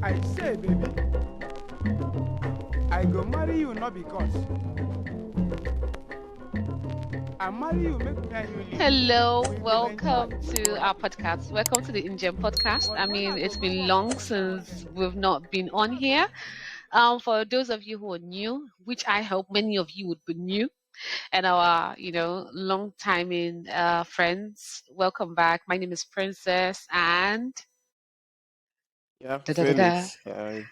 I say, baby, I go marry you not because I marry you make me and you live. Hello, We will welcome enjoy. to our podcast. Welcome to the Njem podcast. But I when mean, I go it's go been work long for now, since we've not been on here. For those of you who are new, which I hope many of you would be new, and our, long timing friends, welcome back. My name is Princess, and Yeah, da da da da. Felix.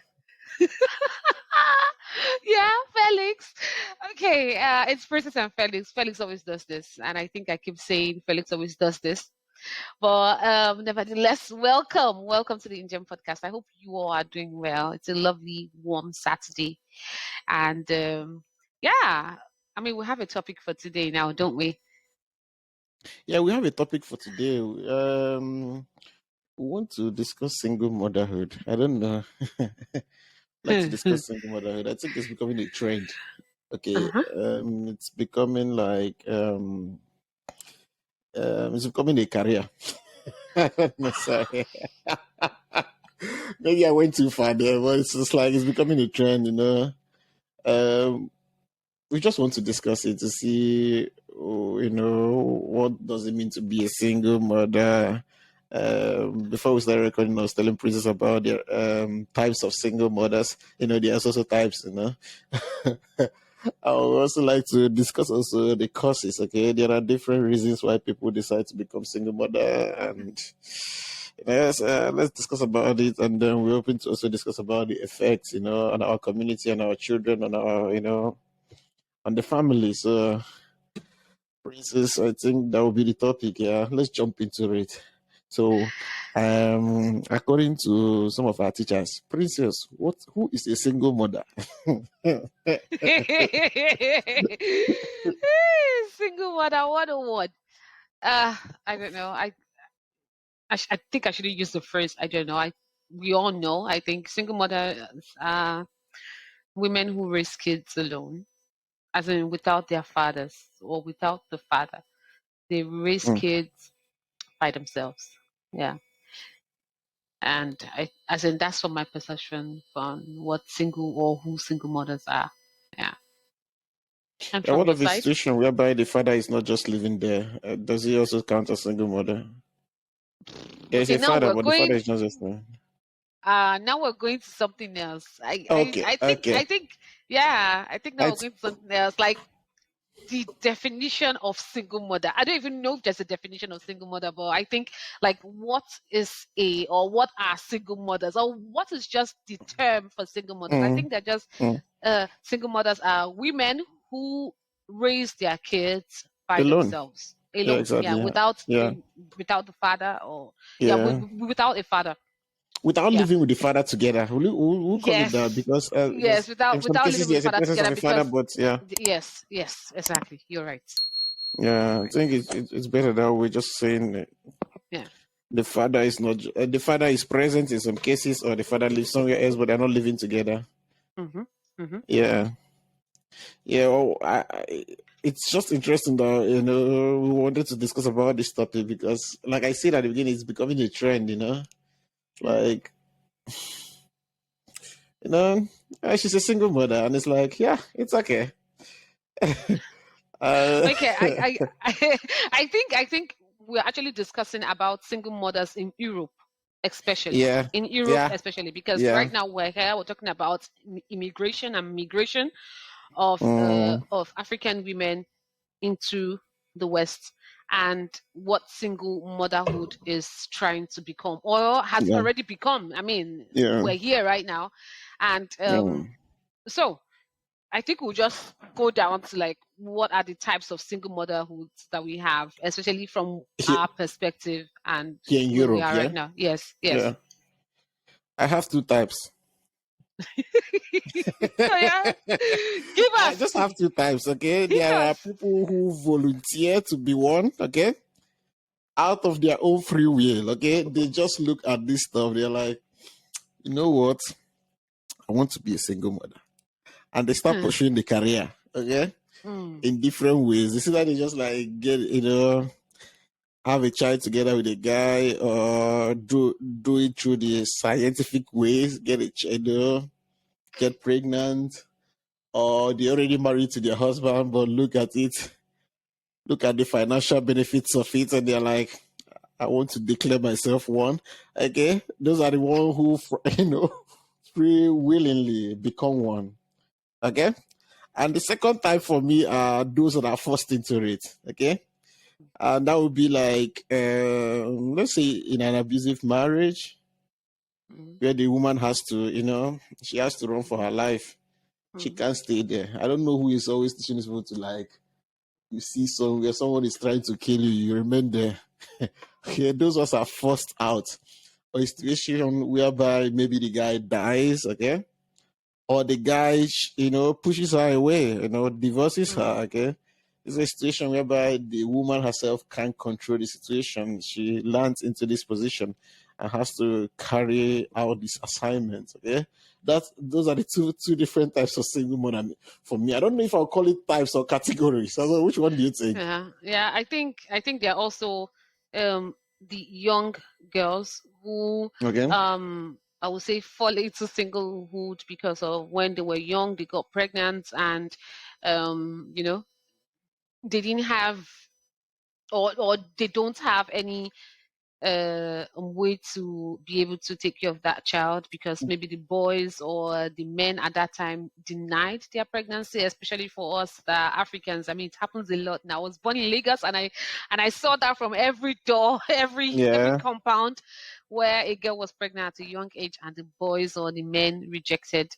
Yeah, Felix. Okay, it's Princess and Felix. Felix always does this, and I think I keep saying Felix always does this. But nevertheless, welcome to the Indian podcast. I hope you all are doing well. It's a lovely, warm Saturday, and yeah, I mean we have a topic for today now, don't we? Yeah, we have a topic for today. We want to discuss single motherhood. I don't know. Like to discuss single motherhood. I think it's becoming a trend. Okay. Uh-huh. It's becoming like it's becoming a career. I don't know, sorry. Maybe I went too far there, but it's just like it's becoming a trend. Um, we just want to discuss it to see, what does it mean to be a single mother. Before we started recording, I was telling Princess about their types of single mothers. There's also types. I would also like to discuss also the causes. Okay, there are different reasons why people decide to become single mother, and let's discuss about it, and then we're open to also discuss about the effects, on our community, on our children, on our, on the family. So, Princess, I think that will be the topic. Yeah, let's jump into it. So, according to some of our teachers, Princess, who is a single mother? Single mother 101. I don't know. I think I should use the phrase. I don't know. We all know. I think single mothers are women who raise kids alone, as in without their fathers or without the father. They raise Mm. kids by themselves. Yeah. And as in that's from my perception from what single or who single mothers are. Yeah. And And from what your of a side? situation whereby the father is not just living there? Does he also count as single mother? There is Okay, a now father, we're but the father going is not just there. now we're going to something else. Okay, I okay. think yeah, I think now I we're going to something else. Like the definition of single mother. I don't even know if there's a definition of single mother, but I think like what is or what are single mothers or what is just the term for single mothers? I mm, think they're just mm. single mothers are women who raise their kids by Alone. themselves Yeah, alone. Yeah, exactly. Yeah, without the father or yeah. without a father. Without Yeah. living with the father together, we'll call it that Yes. because Yes, in some without cases living with there's the a father presence of together a father, because but yeah, yes, exactly. You're right. yeah. You're I right. think it's better that we're just saying Yeah. the father is not the father is present in some cases, or the father lives somewhere else, but they're not living together. Mm-hmm. Mm-hmm. Yeah, yeah. Well, it's just interesting that we wanted to discuss about this topic because, like I said at the beginning, it's becoming a trend. Like she's a single mother, and it's like, yeah, it's okay. uh, Okay. I think we're actually discussing about single mothers in Europe, especially yeah, in Europe, yeah, especially because yeah. right now we're talking about immigration and migration of Mm, African women into the West and what single motherhood is trying to become or has yeah, already become. I mean, yeah. we're here right now. And Mm. so I think we'll just go down to like what are the types of single motherhoods that we have, especially from Here, our perspective and here in where we Europe, are yeah, right now. Yes, yes. yeah. I have two types. Oh, yeah. Give I us. just have two types. Okay, Hit there are us. people who volunteer to be one. Okay, out of their own free will. Okay, they just look at this stuff. They're like, you know what? I want to be a single mother, and they start Hmm. pursuing the career. Okay, Mm. in different ways. They see that they just like get, have a child together with a guy, or do it through the scientific ways, get a child, get pregnant, or they already married to their husband, but look at the financial benefits of it, and they're like, I want to declare myself one. Okay, those are the one who free willingly become one. Okay, and the second type for me are those that are forced into it. Okay, and that would be like, let's say in an abusive marriage Mm. where the woman has to, she has to run for her life. She Mm. can't stay there. I don't know who is always teaching this people to, like, you see somewhere someone is trying to kill you, you remain there. Okay, those ones are forced out. Or a situation whereby maybe the guy dies, okay? Or the guy, pushes her away, divorces Mm. her, okay? It's a situation whereby the woman herself can't control the situation. She lands into this position and has to carry out this assignment, okay? Those are the two different types of single mother for me. I don't know if I'll call it types or categories. So which one do you think? Yeah, yeah. I think there are also the young girls who Okay. I would say fall into singlehood because of when they were young, they got pregnant and you know, they didn't have or they don't have any way to be able to take care of that child because maybe the boys or the men at that time denied their pregnancy, especially for us the Africans. I mean, it happens a lot now. I was born in Lagos and I saw that from every door, every Yeah. compound where a girl was pregnant at a young age and the boys or the men rejected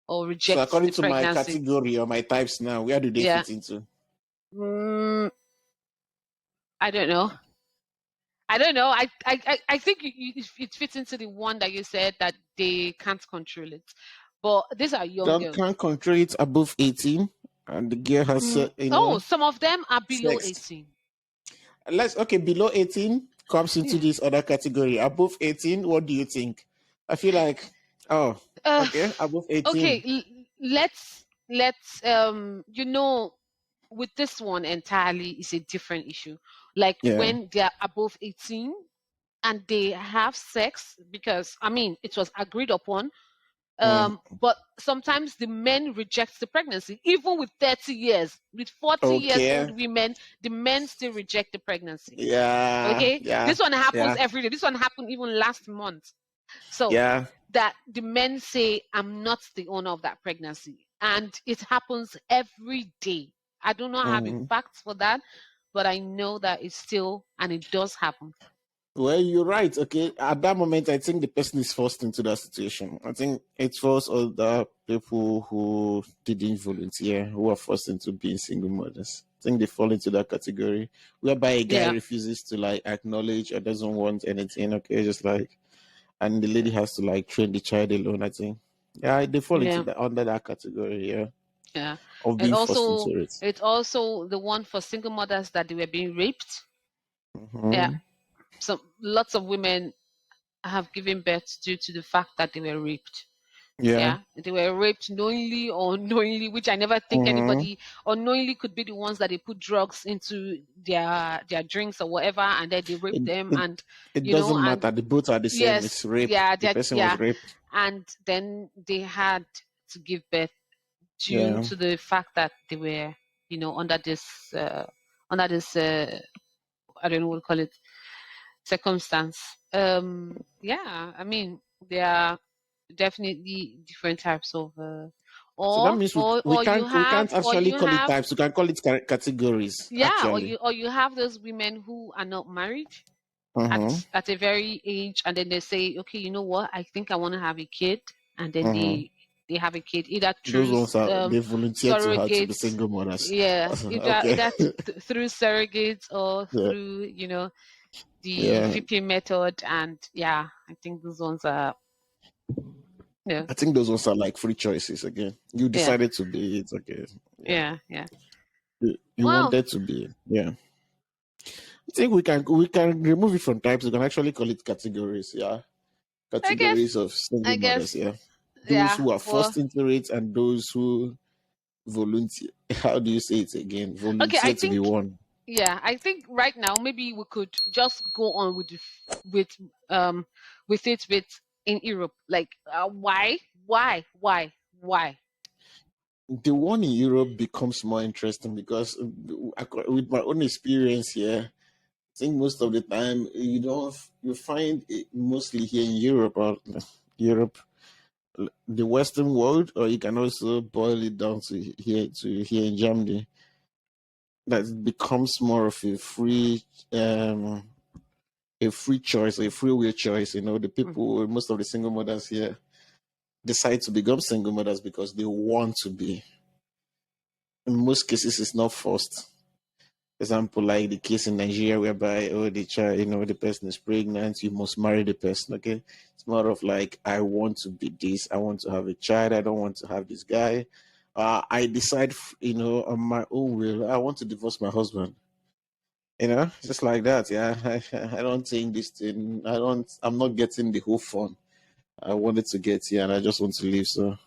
or So reject according the to my pregnancy. category or my types now, where do they Yeah. fit into? Mm, I don't know. I don't know. I think it fits into the one that you said that they can't control it. But these are young Don't girls. can't control it above 18, and the girl has, Oh, some of them are below sex. 18. Let's okay, below 18 comes into Yeah. this other category. Above 18, what do you think? I feel like, oh, Uh, okay, above okay, 18. let's with this one entirely is a different issue. Like Yeah. when they are above 18 and they have sex because I mean it was agreed upon. Mm, But sometimes the men reject the pregnancy, even with 30 years. With 40 years old okay. women, the men still reject the pregnancy. Yeah. Okay? Yeah. This one happens Yeah. every day. This one happened even last month. So Yeah. that the men say, I'm not the owner of that pregnancy. And it happens every day. I do not have a Mm. fact for that, but I know that it's still and it does happen. Well, you're right. Okay, at that moment, I think the person is forced into that situation. I think it was all the people who didn't volunteer who are forced into being single mothers. I think they fall into that category whereby a guy Yeah. refuses to like acknowledge or doesn't want anything. Okay, just like, and the lady has to like train the child alone. I think, yeah, they fall into Yeah. the under that category. Yeah, Yeah. of And being forced also into it. it's also the one for single mothers that they were being raped. Yeah. Hmm. So lots of women have given birth due to the fact that they were raped. Yeah. Yeah, they were raped knowingly or unknowingly, which I never think Hmm. anybody unknowingly could be the ones that they put drugs into their drinks or whatever, and then they rape It, them, it and it doesn't and matter. The both are the same. It's yes, rape. yeah, The person was yeah, raped. and then they had to give birth due Yeah. to the fact that they were, under this I don't know what to call it circumstance. Yeah, I mean there are definitely different types of So that means we or you can't have or actually you call it have types. We can call it categories yeah actually. or you have those women who are not married Mm-hmm. at a very age and then they say, okay, you know what, I think I want to have a kid, and then Mm-hmm. they have a kid, either Those through ones are they volunteer to her to be surrogates. single mothers. Yeah, Okay. through surrogates or Yeah. through, the Yeah. VP method. And yeah, I think those ones are, yeah, I think those ones are like free choices again. You yeah, decided to be it, okay. Yeah. yeah. You Well, wanted to be. Yeah. I think we can remove it from types. We can actually call it categories. Yeah. I guess, Categories of single I mothers. guess, Yeah. Those yeah. who are Well, forced into it and those who volunteer. How do you say it again? okay. Volunteer to be one. Yeah, I think right now maybe we could just go on with with um with it with in Europe. Like, why? The one in Europe becomes more interesting because with my own experience here, I think most of the time you find it mostly here in Europe or Europe, the Western world, or you can also boil it down to here in Germany. That it becomes more of a free choice, a free will choice. The people, most of the single mothers here decide to become single mothers because they want to be. In most cases, it's not forced. For example, like the case in Nigeria whereby the child, the person is pregnant, you must marry the person. Okay, it's more of like I want to be this, I want to have a child, I don't want to have this guy. I decide, on my own will, I want to divorce my husband. Just like that. Yeah, I don't think this thing. I'm not getting the whole fun I wanted to get here, and I just want to leave. So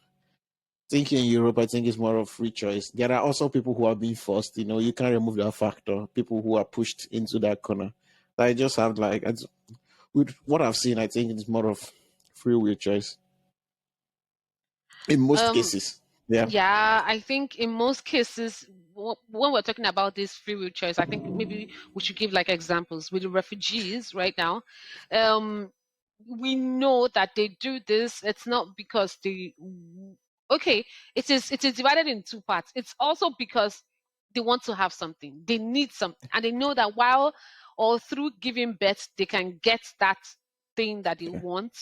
thinking in Europe, I think it's more of free choice. There are also people who are being forced. You can't remove that factor. People who are pushed into that corner. I just have with what I've seen, I think it's more of free will choice in most Um, cases. Yeah. yeah, I think in most cases, when we're talking about this free will choice, I think maybe we should give like examples with the refugees right now. Um, we know that they do this. It's not because okay, it is divided in two parts. It's also because they want to have something, they need something, and they know that while or through giving birth they can get that thing that they want.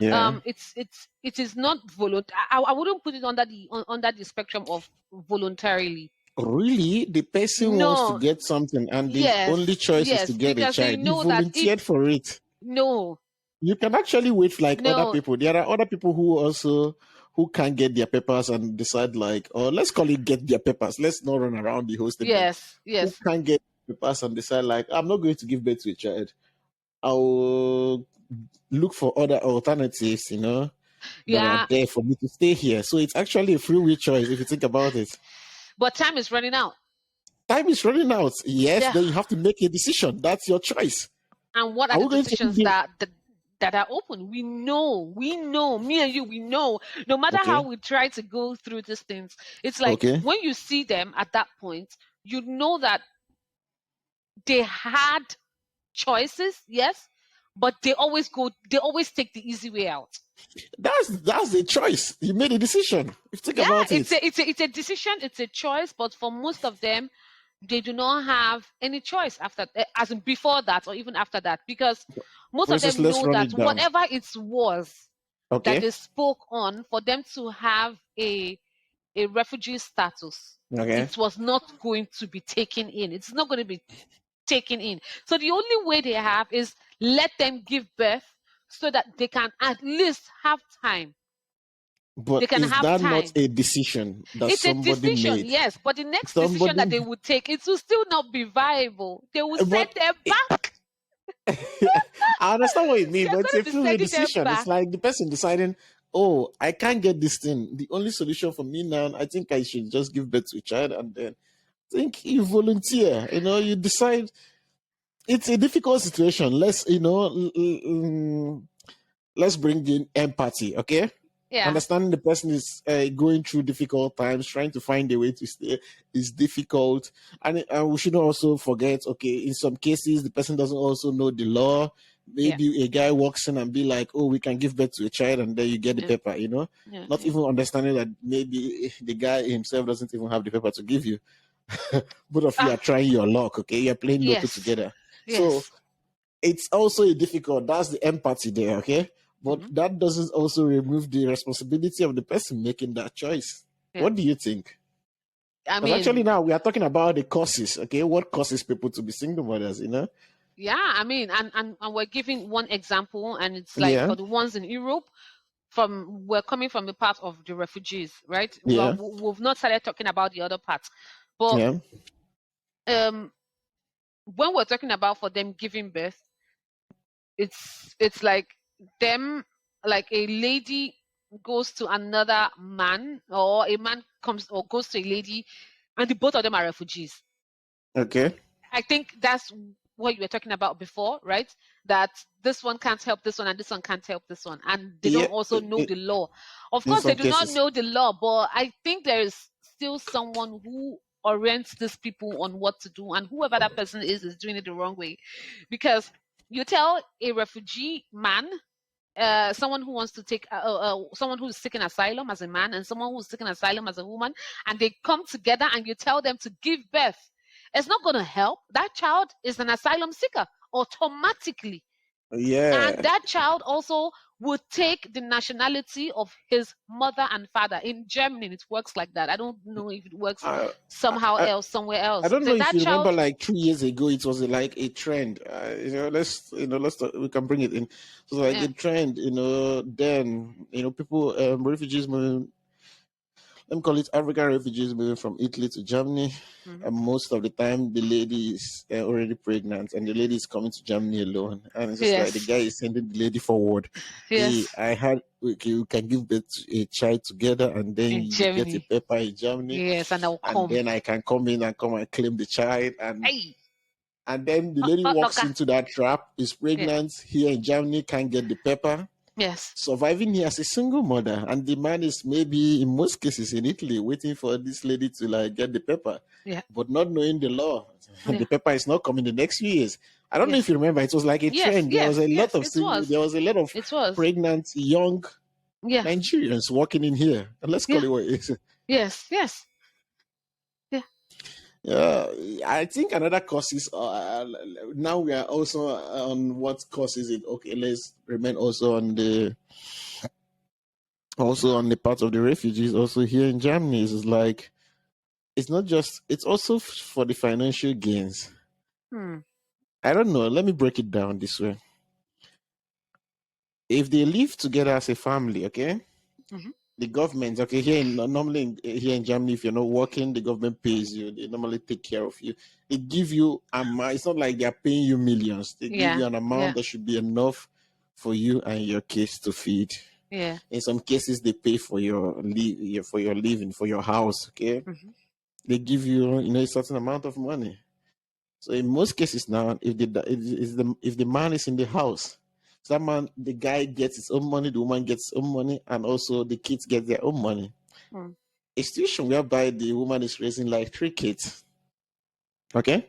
Yeah. It is not voluntary. I wouldn't put it under the spectrum of voluntarily. Really, the person wants to No. get something, and the only Yes, choice is to yes, get a because they child. He know that volunteered for it. no, You can actually wait like other no, people. There are other people who can't get their papers and decide like, or let's call it get their papers. Let's not run around the whole statement. yes, Who yes, can't get papers and decide like, I'm not going to give birth to a child. I'll look for other alternatives, that are yeah. there for me to stay here. So it's actually a free will choice if you think about it. But time is running out. Time is running out. Yes, Yeah. then you have to make a decision. That's your choice. And what are Are the we going to decisions that are open? We know, me and you, we know. No matter how Okay. we try to go through these things, it's like Okay. when you see them at that point, you know that they had choices, yes, but they always take the easy way out. That's a choice. You made a decision. If you think Yeah, about it. it's a decision, it's a choice, but for most of them, they do not have any choice after, as in before that or even after that, because most For of instance, them let's know run that it down. whatever it was that Okay. they spoke on for them to have a refugee status, Okay. it was not going to be taken in. It's not going to be taken in. So the only way they have is let them give birth so that they can at least have time. They But can is have that not time. a decision that It's a somebody decision, made? yes, but the next decision that Somebody, they would take, it will still not be viable. They will send but them back. I understand what you mean, They're but it's going a to be free will sending them decision. It's back. like the person deciding, oh, I can't get this thing. The only solution for me now, I think I should just give birth to a child, and then I think you volunteer. You decide. It's a difficult situation. Let's bring in empathy, okay? Yeah. Understanding the person is going through difficult times, trying to find a way to stay is difficult. And we shouldn't also forget, okay, in some cases, the person doesn't also know the law. Yeah. Maybe a guy walks in and be like, oh, we can give birth to a child, and then you get the Yeah. paper, Yeah. not even understanding that maybe the guy himself doesn't even have the paper to give you. Both of you are trying your luck, okay? You're playing Loto Yes. together. So Yes. it's also a difficult, that's the empathy there, okay? But that doesn't also remove the responsibility of the person making that choice. Yeah. What do you think? I Because mean, actually now we are talking about the causes, okay? What causes people to be single mothers, you know? yeah, I mean, and we're giving one example, and it's like Yeah, for the ones in Europe, we're coming from the part of the refugees, right? yeah, We've not started talking about the other parts, but yeah, when we're talking about for them giving birth, it's like them, like a lady goes to another man, or a man comes or goes to a lady, and the both of them are refugees. okay. I think that's what you were talking about before, right? That this one can't help this one and this one can't help this one, and they Yeah, don't also know the law. Of in course, they some do not cases. know the law, but I think there is still someone who orients these people on what to do, and whoever that person is doing it the wrong way, because you tell a refugee man, someone who wants to take someone who's seeking asylum as a man and someone who's seeking asylum as a woman, and they come together and you tell them to give birth, it's not going to help. That child is an asylum seeker automatically, Yeah. and that child also would take the nationality of his mother and father. In Germany, it works like that. I don't know if it works I, somehow I, else somewhere else. I don't know if That you remember, child, like 2 years ago, it was like a trend. Let's talk, we can bring it in. So like yeah, a trend, then people, refugees moving. Let me call it African refugees moving from Italy to Germany. And most of the time, the lady is already pregnant, and the lady is coming to Germany alone. And it's just like the yes, guy is sending the lady forward. Hey, yes, I had you can give birth to a child together, and then in you get a Germany, paper in Germany, yes, and I'll and come. then I can come in and come and claim the child, Hey, and then the lady not walks knocker. into that trap, is Yeah. pregnant here in Germany, can't get the paper, Yes. surviving here as a single mother, and the man is maybe in most cases in Italy waiting for this lady to like get the paper, Yeah. but not knowing the law. Yeah. The paper is not coming the next few years. I don't know if you remember, it was like a Yes. trend. There was a lot Yes. of there was a lot of It was. pregnant young Yeah. Nigerians walking in here, and let's call Yeah. it what it is. Yes. Yes. Yeah, I think another cause is now we are also on what causes it. Okay, let's remain also on the part of the refugees. Also here in Germany, is like it's not just, it's also for the financial gains. I don't know. Let me break it down this way. If they live together as a family, okay, the government, okay, here in Germany, if you're not working, the government pays you. They normally take care of you. They give you it's not like they're paying you millions. They give you an amount that should be enough for you and your kids to feed. Yeah. In some cases, they pay for your living, for your house. Okay, they give you a certain amount of money. So in most cases now, if the man is in the house, so that man, the guy gets his own money, the woman gets his own money, and also the kids get their own money. A situation whereby the woman is raising like 3 kids. Okay,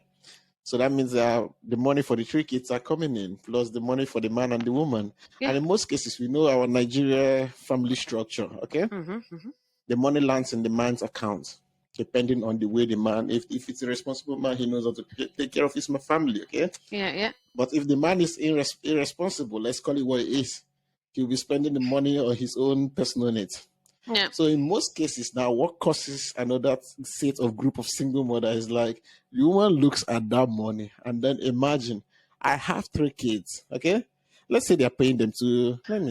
so that means the money for the 3 kids are coming in, plus the money for the man and the woman. Yeah. And in most cases, we know our Nigeria family structure. Okay, the money lands in the man's account, depending on the way the man. If it's a responsible man, he knows how to take care of his family. Okay. Yeah. Yeah. But if the man is irresponsible, let's call it what it is, he'll be spending the money on his own personal needs. Yeah. So in most cases now, what causes another set of group of single mothers is like the woman looks at that money and then imagine, I have 3 kids, okay? Let's say they're paying them to, let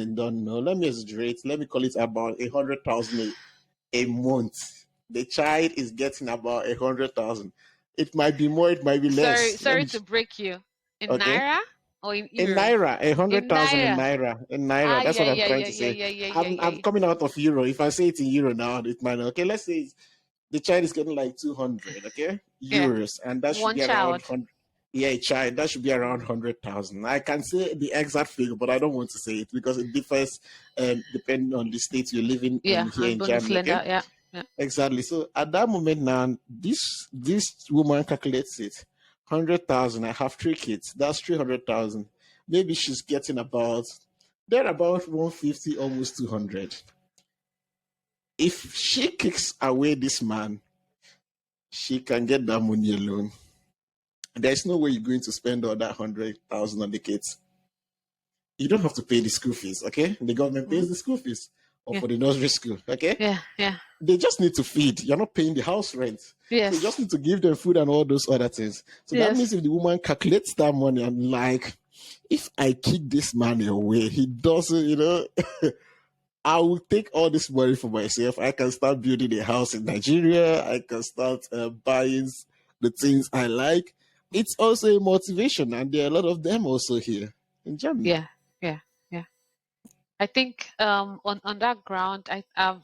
me exaggerate, let me call it about 100,000 a month. The child is getting about 100,000. It might be more, it might be less. Sorry to break you. In Okay. naira or in In euros? naira, a hundred In thousand in naira. naira, in naira. That's Yeah. what I'm Yeah. trying Yeah. to Yeah. say. Yeah. Yeah. Yeah. I'm Yeah. coming out of euro. If I say it in euro now, it might okay. Let's say the child is getting like 200, okay, Yeah. euros, and that should One be around child. 100. Yeah, a child that should be around 100,000. I can say the exact figure, but I don't want to say it because it differs depending on the state you're living in Yeah. here And in Germany. Bundesländer. Okay, Yeah. Yeah. exactly. So at that moment now, this woman calculates it. 100,000. I have 3 kids. That's 300,000. Maybe she's getting about they're about 150, almost 200. If she kicks away this man, she can get that money alone. There's no way you're going to spend all that 100,000 on the kids. you don't have to pay the school fees, okay? The government pays the school fees or Yeah. for the nursery school, okay? Yeah. Yeah. They just need to feed. You're not paying the house rent. So you just Yes. need to give them food and all those other things. So that means Yes. if the woman calculates that money and like, if I kick this man away, he doesn't, I will take all this money for myself. I can start building a house in Nigeria. I can start buying the things I like. It's also a motivation, and there are a lot of them also here in Germany. Yeah. Yeah. Yeah. I think on that ground, I've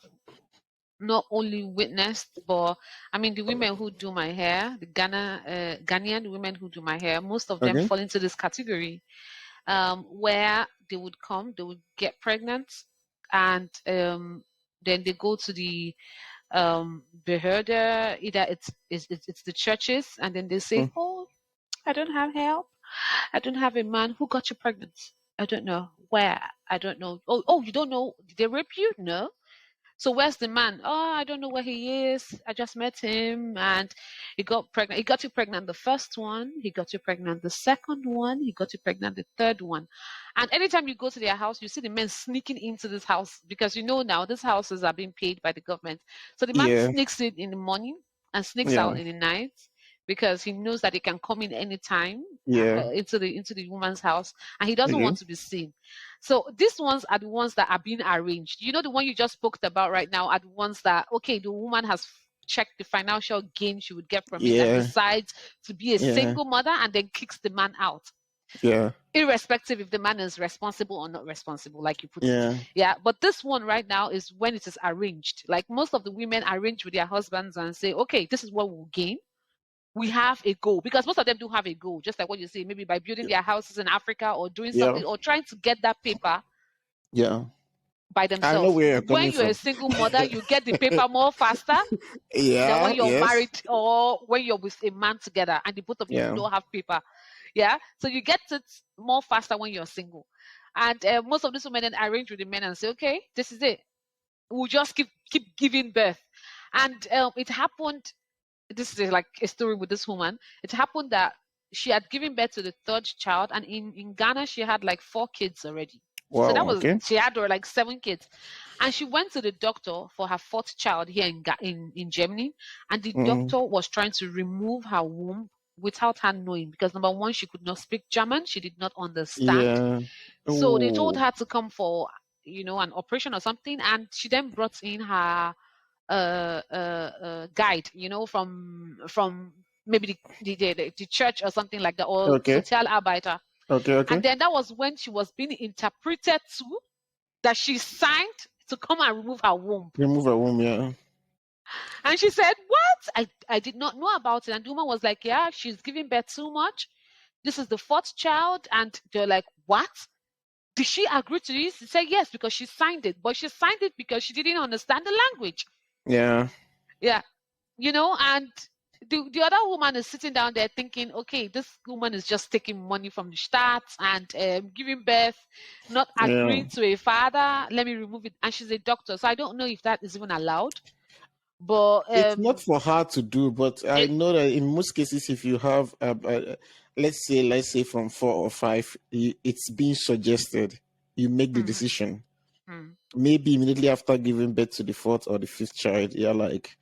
not only witnessed, but I mean the women who do my hair, the Ghanaian women who do my hair, most of them Okay. fall into this category, where they would come, they would get pregnant, and then they go to the Behörde, either it's the churches, and then they say, Mm. "Oh, I don't have help. I don't have a man who got you pregnant. I don't know where. I don't know. Oh, you don't know? Did they rape you? No. So where's the man? Oh, I don't know where he is. I just met him and he got pregnant. He got you pregnant the first one. He got you pregnant the second one. He got you pregnant the third one. And anytime you go to their house, you see the men sneaking into this house because you know now these houses are being paid by the government. So the man Yeah, sneaks in the morning and sneaks yeah, out in the night because he knows that he can come in anytime yeah. into the woman's house and he doesn't Okay. want to be seen. So these ones are the ones that are being arranged. You know, the one you just spoke about right now are the ones that, okay, the woman has checked the financial gain she would get from it and Yeah, decides to be a yeah, single mother and then kicks the man out, yeah, irrespective if the man is responsible or not responsible, like you put it. yeah, Yeah. But this one right now is when it is arranged. Like most of the women arrange with their husbands and say, okay, this is what we'll gain. We have a goal because most of them do have a goal, just like what you say, maybe by building their houses in Africa or doing yeah, something or trying to get that paper yeah. by I know themselves. where you're When coming you're a from. single mother, you get the paper more faster than when Yeah, you're yes, married or when you're with a man together and the both of you yeah, don't have paper. Yeah. So you get it more faster when you're single. And most of these women then arrange with the men and say, okay, this is it. We'll just keep giving birth. And it happened. This is like a story with this woman. It happened that she had given birth to the third child, and in Ghana she had like 4 kids already. So that wow, was okay. she had like 7 kids, and she went to the doctor for her fourth child here in Germany, and the Mm, doctor was trying to remove her womb without her knowing because number one she could not speak German, she did not understand, yeah. so they told Oh, her to come for an operation or something, and she then brought in her guide, from maybe the church or something like that, or okay, Sozialarbeiter. okay, okay. And then that was when she was being interpreted to, that she signed to come and remove her womb. Remove a womb, yeah. And she said, "What? I did not know about it." And the woman was like, "Yeah, she's giving birth too much. This is the fourth child." And they're like, "What? Did she agree to this?" She said, "Yes, because she signed it. But she signed it because she didn't understand the language." Yeah, Yeah. And the other woman is sitting down there thinking, okay, this woman is just taking money from the start and giving birth, not yeah. agreeing to a father. Let me remove it. And she's a doctor, so I don't know if that is even allowed. But It's not for her to do, but I it, know that in most cases, if you have, let's say from 4 or 5, it's being suggested, you make the mm, decision. mm, Maybe immediately after giving birth to the fourth or the fifth child, you're like,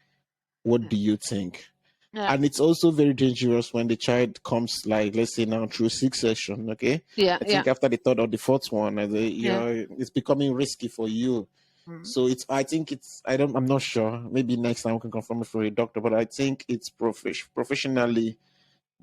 what yeah, do you think? yeah, And it's also very dangerous when the child comes, like, let's say now through succession, okay? yeah, I yeah, think after the third or the fourth one, yeah, it's becoming risky for you. mm, So I think I'm not sure. Maybe next time we can confirm it for a doctor, but I think it's professionally,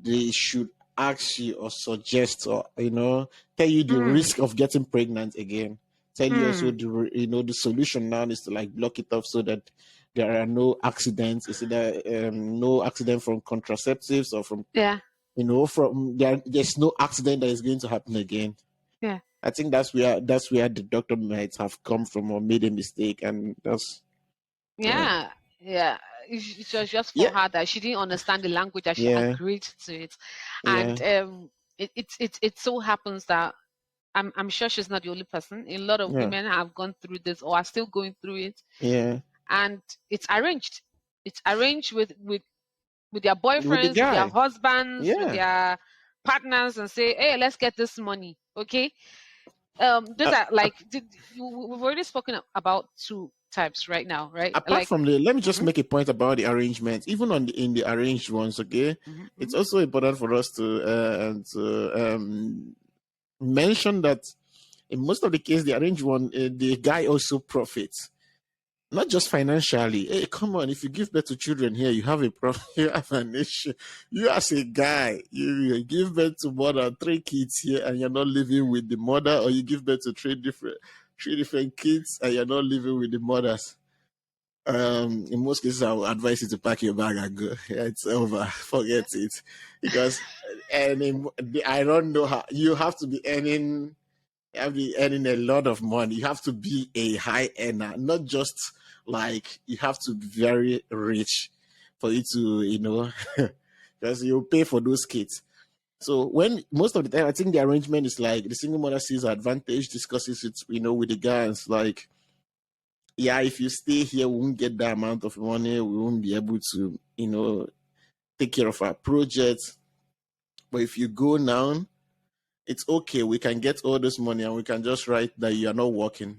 they should ask you or suggest or, tell you the mm, risk of getting pregnant again. Tell you also mm, the solution now is to like block it off so that there are no accidents. Is either no accident from contraceptives or from, yeah, there's no accident that is going to happen again. yeah, I think that's where the doctor might have come from or made a mistake, and that's yeah, yeah. It was just for yeah, her that she didn't understand the language that she yeah, agreed to it, yeah, and it so happens that I'm sure she's not the only person. A lot of yeah, women have gone through this or are still going through it, yeah. and it's arranged. It's arranged with their With the boyfriends, with their guy, husbands, with yeah, their partners, and say, "Hey, let's get this money, okay?" Those are like we've already spoken about two types right now, right? Apart from the, let me just Mhm, make a point about the arrangement. Even in the arranged ones, okay, mhm, it's mhm. also important for us to mention that in most of the case, the arranged one, the guy also profits. Not just financially. Hey, come on! If you give birth to children here, you have a problem. You have an issue. You as a guy, you give birth to more than 3 kids here, and you're not living with the mother, or you give birth to three different kids, and you're not living with the mothers. In most cases, I would advise you to pack your bag and go. Yeah, it's over. Forget it, because I don't know how you have to be earning. You have to be earning a lot of money. You have to be a high earner, not just like you have to be very rich for you to, because you pay for those kids. So when most of the time, I think the arrangement is like the single mother sees her advantage, discusses it, with the guys, like, yeah, if you stay here, we won't get that amount of money. We won't be able to, take care of our project. But if you go now, it's okay. We can get all this money and we can just write that you are not working.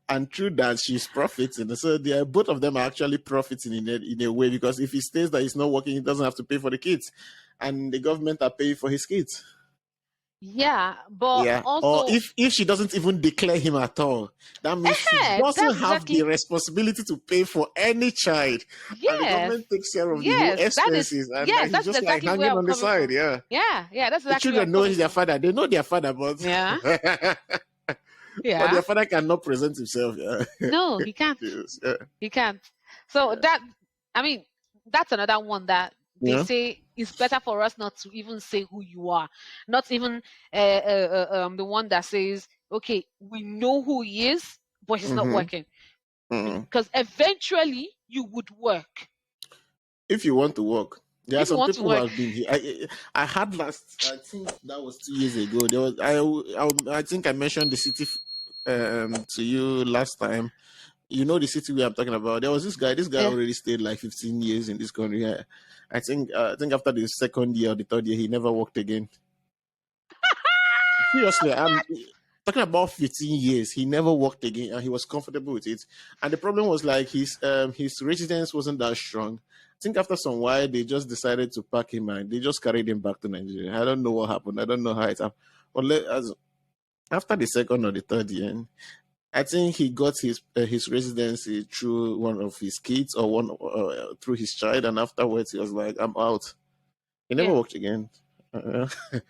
And through that, she's profiting. So both of them are actually profiting in a way, because if he stays that he's not working, he doesn't have to pay for the kids. And the government are paying for his kids. Yeah, but Yeah. Or also, if she doesn't even declare him at all, that means she doesn't that's have the exactly, responsibility to pay for any child. And the yes, government takes care of the whole yes, expenses. And that he's is just like exactly where hanging I'm on the coming side. from. Yeah. Yeah, that's The exactly where I'm children know coming their from. father. They know their father, but Yeah, but yeah. their father cannot present himself. Yeah. No, he can't. Yes, yeah. He can't. So Yeah. I mean, that's another one that they Yeah. say it's better for us not to even say who you are. Not even the one that says, okay, we know who he is, but he's not Mm-hmm. working. Mm-hmm. Because eventually you would work. If you want to work, there are If you some want to people who work. have been here. I had last. I think that was 2 years ago. There was I think I mentioned the city to you last time. You know the city we are talking about. There was this guy. This guy Yeah. already stayed like 15 years in this country. Yeah. I think after the second year or the third year, he never worked again. Seriously, I'm talking about 15 years. He never worked again, and he was comfortable with it. And the problem was like his residence wasn't that strong. I think after some while, they just decided to pack him and they just carried him back to Nigeria. I don't know what happened. I don't know how it happened. But after the second or the third year, I think he got his residency through one of his kids or one through his child, and afterwards he was like, "I'm out." He never Yeah. worked again. Uh, and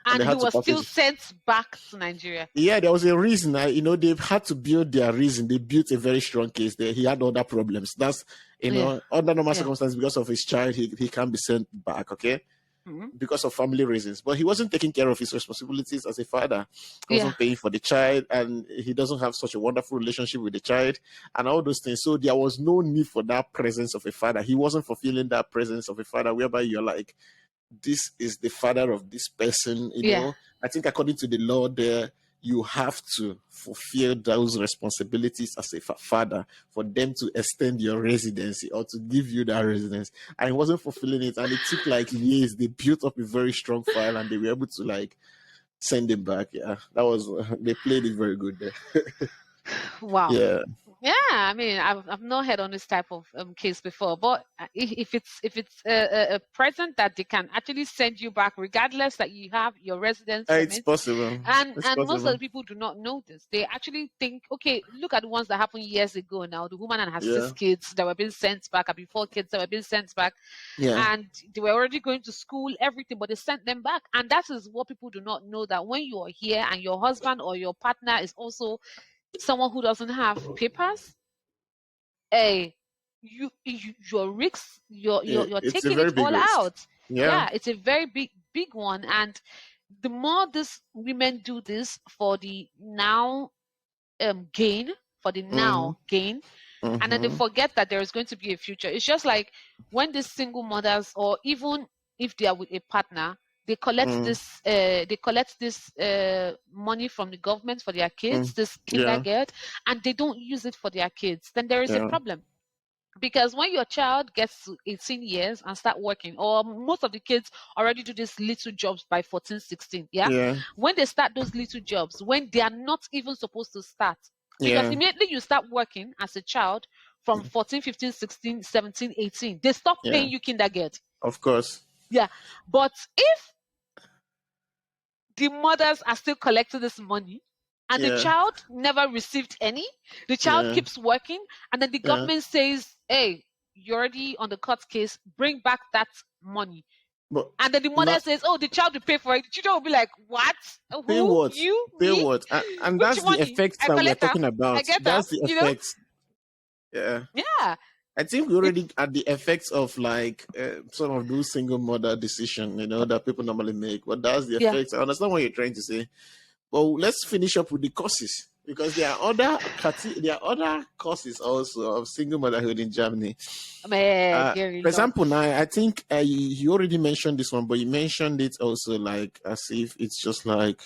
And they he had to was still package. sent back to Nigeria. Yeah, there was a reason. They had to build their reason. They built a very strong case there. He had other problems. That's, Yeah. under normal Yeah. circumstances, because of his child, he can't be sent back, okay? Mhm. Because of family reasons. But he wasn't taking care of his responsibilities as a father. He Yeah. wasn't paying for the child, and he doesn't have such a wonderful relationship with the child, and all those things. So there was no need for that presence of a father. He wasn't fulfilling that presence of a father, whereby you're like, this is the father of this person. Yeah. I think according to the law there, you have to fulfill those responsibilities as a father for them to extend your residency or to give you that residence. And he wasn't fulfilling it, and it took like years. They built up a very strong file, and they were able to like send him back. Yeah, that was they played it very good there. Wow. Yeah. Yeah, I mean, I've not heard on this type of case before, but if it's a present that they can actually send you back, regardless that you have your residence It's permit, possible. It's and most of the possible. people do not know this. They actually think, okay, look at the ones that happened years ago. Now the woman and her Yeah. 6 kids that were being sent back, and before kids that were being sent back, Yeah. and they were already going to school, everything, but they sent them back. And that is what people do not know, that when you are here and your husband or your partner is also someone who doesn't have papers, hey, your risks, you're It's a taking very it big all risk. out. Yeah. Yeah, it's a very big one. And the more these women do this for the now gain, for the Mm-hmm. now gain, and then they Mm-hmm. forget that there is going to be a future. It's just like when these single mothers, or even if they are with a partner, they collect Mm-hmm. this money from the government for their kids, this Yeah. kindergarten, and they don't use it for their kids. Then there is a Yeah. problem. Because when your child gets to 18 years and start working, or most of the kids already do these little jobs by 14, 16, yeah? Yeah. When they start those little jobs, when they are not even supposed to start, because Yeah. immediately you start working as a child from 14, 15, 16, 17, 18, they stop Yeah. paying you kindergarten. Of course. Yeah. But if the mothers are still collecting this money and the Yeah. child never received any, the child Yeah. keeps working, and then the Yeah. government says, hey, you're already on the court case, bring back that money. But And then the mother not says, oh, the child will pay for it. The children will be like, what? pay Who? what? You? Pay Me? what? And Which that's the money? effects I that we are collect them. talking I about. get them. That's the You know? effects. Yeah. Yeah. I think we already It's at the effects of like some of those single mother decision, that people normally make. But that's the yeah. effects. I understand what you're trying to say. But let's finish up with the causes because there are other causes also of single motherhood in Germany. Man, there For is lot. example, now I think you already mentioned this one, but you mentioned it also like as if it's just like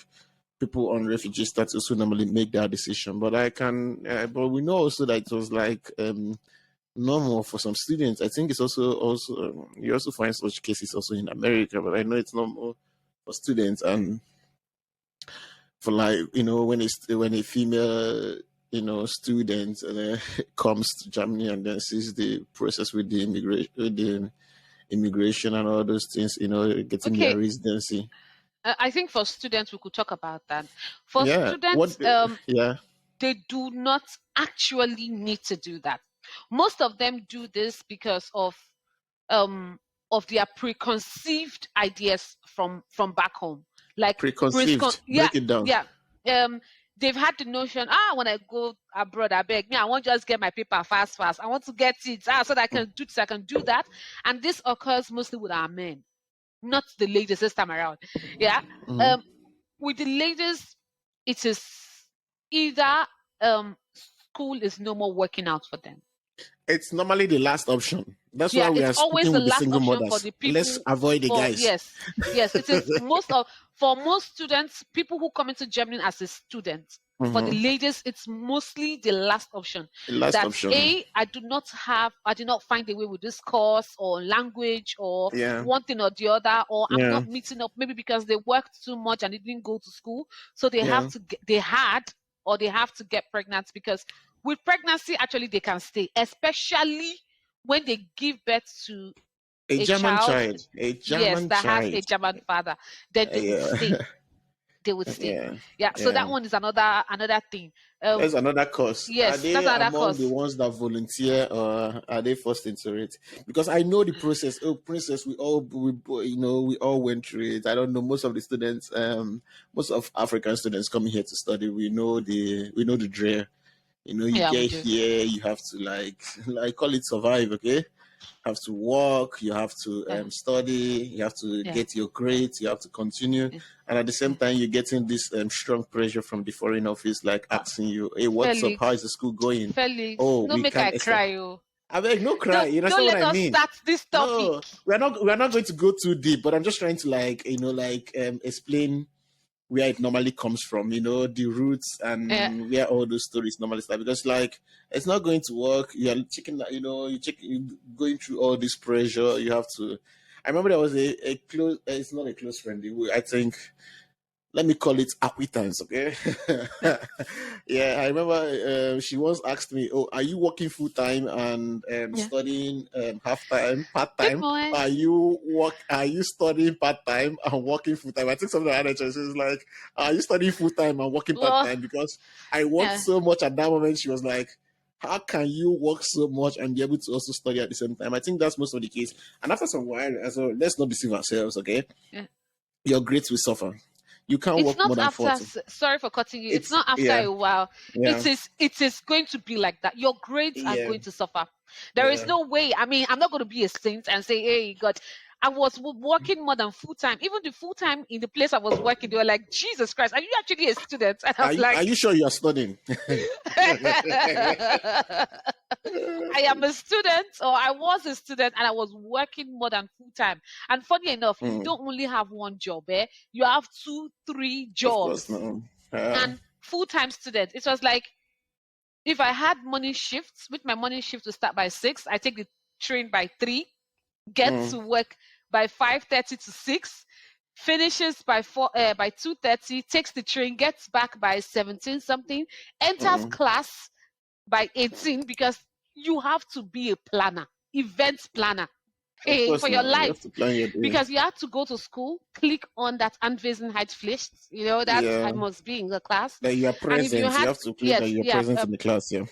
people on refugee status who normally make that decision. But but we know also that it was like normal for some students. I think it's also you also find such cases also in America, but I know it's normal for students and for like when a female student comes to Germany and then sees the process with the immigration and all those things, getting their Okay. residency. I think for students, we could talk about that. For Yeah. students, Yeah. they do not actually need to do that. Most of them do this because of their preconceived ideas from back home. Like Preconceived. yeah, Break it down. yeah. They've had the notion, when I go abroad, I beg me, I won't just get my paper fast. I want to get it, so that I can do this, I can do that. And this occurs mostly with our men, not the ladies this time around. Yeah. Mhm. With the ladies, it is either school is no more working out for them. It's normally the last option. That's Yeah, why we it's are always speaking the with the last single option for mothers. the Let's people. avoid the For guys. yes, it is for most students, people who come into Germany as a student. For the Mhm. ladies, it's mostly the last option. The last That option. I did not find a way with this course or language or Yeah. one thing or the other, or I'm Yeah. not meeting up, maybe because they worked too much and they didn't go to school, so they Yeah. have to they have to get pregnant, because with pregnancy actually they can stay, especially when they give birth to A a German child, child. A yes, German that has child. a German father, then they would Yeah. stay. They would stay. Yeah. Yeah. So Yeah. that one is another thing. There's another cause. Are Yes, that's they another among the cause. ones that volunteer or are they forced into it? Because I know the process. Oh, princess, we all went through it. I don't know most of the students. Most of African students coming here to study. We know the drill. You Yeah, we get do. here, you have to like call it survive. Okay, have to work, you have to Yeah. study, you have to Yeah. get your grades, you have to continue, Yeah. and at the same Yeah. time, you're getting this strong pressure from the foreign office, like Uh, asking you, "Hey, what's up? How is Felix, the school going? Felix, Oh, no we make I can't extend." cry. Oh. I beg, no cry. Don't You don't understand what let I us mean? start this topic. No, we're not going to go too deep, but I'm just trying to explain where it normally comes from, the roots Yeah. and where all those stories normally start. Because like it's not going to work. You're checking, you're going through all this pressure. You have to. I remember there was a close. It's not a close friend. I think let me call it acquaintance, okay? Yeah, I remember she once asked me, "Oh, are you working full time and Yeah. studying half time, part Good time? morning. Are you studying part time and working full time?" I think something like that. She was like, "Are you studying full time and working part Well, time?" Because I worked yeah. so much at that moment. She was like, "How can you work so much and be able to also study at the same time?" I think that's most of the case. And after some while, so let's not deceive ourselves, okay? Yeah. Your grades will suffer. You can't It's work more not than after. 40. Sorry for cutting you. It's It's not after yeah, a while. yeah, It is going to be like that. Your grades are yeah, going to suffer. There is yeah. no way. I mean, I'm not going to be a saint and say, "Hey, God." I was working more than full time. Even the full time in the place I was working, they were like, "Jesus Christ, are you actually a student?" And I'm Are you like, sure you are studying? I am a student, or I was a student, and I was working more than full time. And funny enough, you Mm, don't only have one job, eh? You have 2, 3 of course, jobs. no. And full time student, it was like If I had morning shifts, with my morning shift to start by 6, I take the train by 3, get to work by 5:30 to 6, finishes by 2:30, takes the train, gets back by 17 something, enters class by 18, because you have to be a planner, event planner. Of course, For your now you have life, to plan your day. because you have to go to school, click on that Anwesenheitspflicht, that I must be in the class. That you are present. And if you have to click that you're present in the class. Yeah.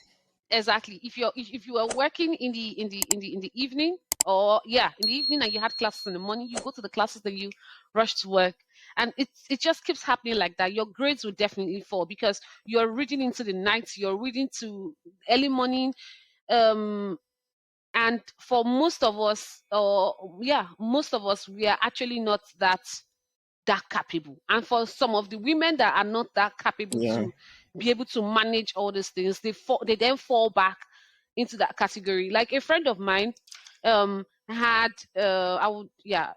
Exactly. If you are working in the evening, or in the evening, and you had classes in the morning, you go to the classes, then you rush to work, and it just keeps happening like that. Your grades will definitely fall, because you're reading into the night, you're reading to early morning, and for most of us, we are actually not that capable. And for some of the women that are not that capable to be able to manage all these things, they then fall back into that category. Like a friend of mine had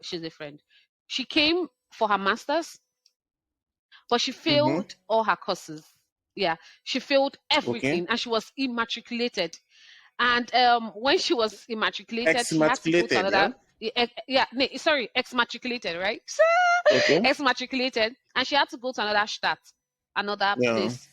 she's a friend. She came for her master's, but she failed all her courses. Yeah, she failed everything, and she was immatriculated. And when she was immatriculated, she had to go to another. Exmatriculated, right? Exmatriculated, and she had to go to another place.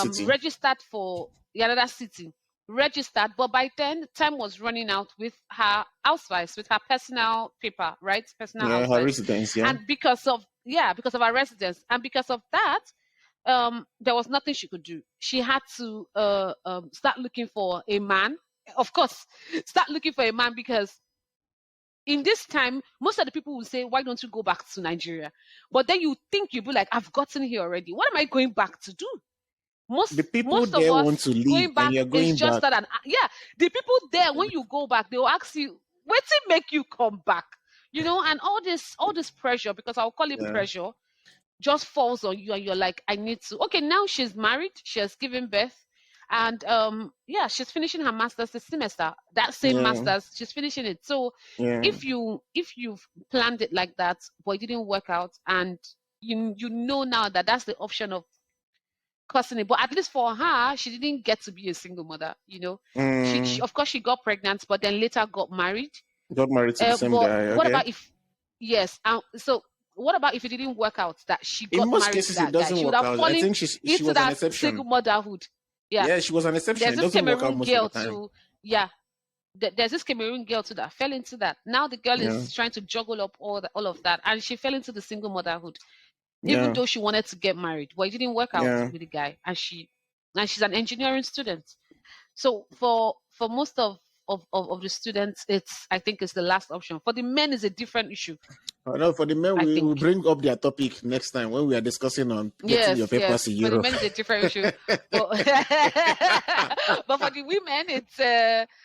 City. Registered for another city. Registered, but by then time was running out with her ausweis, with her personal paper, right? Personal ausweis. Her residence, And because of her residence, and because of that, there was nothing she could do. She had to start looking for a man. Of course, start looking for a man, because in this time, most of the people will say, "Why don't you go back to Nigeria?" But then you think, you'll be like, "I've gotten here already. What am I going back to do?" The people most there of us want to leave, going back and you're going is just back. that. The people there, when you go back, they will ask you, "What did make you come back?" And all this pressure, because I'll call it pressure, just falls on you, and you're like, I need to. Okay, now she's married, she has given birth, and she's finishing her master's this semester. That same master's, she's finishing it. So if you've planned it like that, but it didn't work out, and you know now that that's the option of cursing it, but at least for her, she didn't get to be a single mother. She of course she got pregnant, but then later got married. Got married to the same but guy. what about if so what about if it didn't work out, that she got In most married cases, to that it doesn't guy? She would work have out. I fallen think she into was an that exception. single motherhood. Yeah, she was an exception. There's It this doesn't work out Cameroon most girl of the time. too. There's this Cameroon girl too that fell into that. Now the girl is trying to juggle up all of that, and she fell into the single motherhood, even though she wanted to get married, but it didn't work out with the guy, and she's an engineering student. So for most of the students, I think it's the last option. For the men, is a different issue. No, for the men, we will bring up their topic next time when we are discussing on getting your papers in Europe. For the men, it's a different issue. But for the women,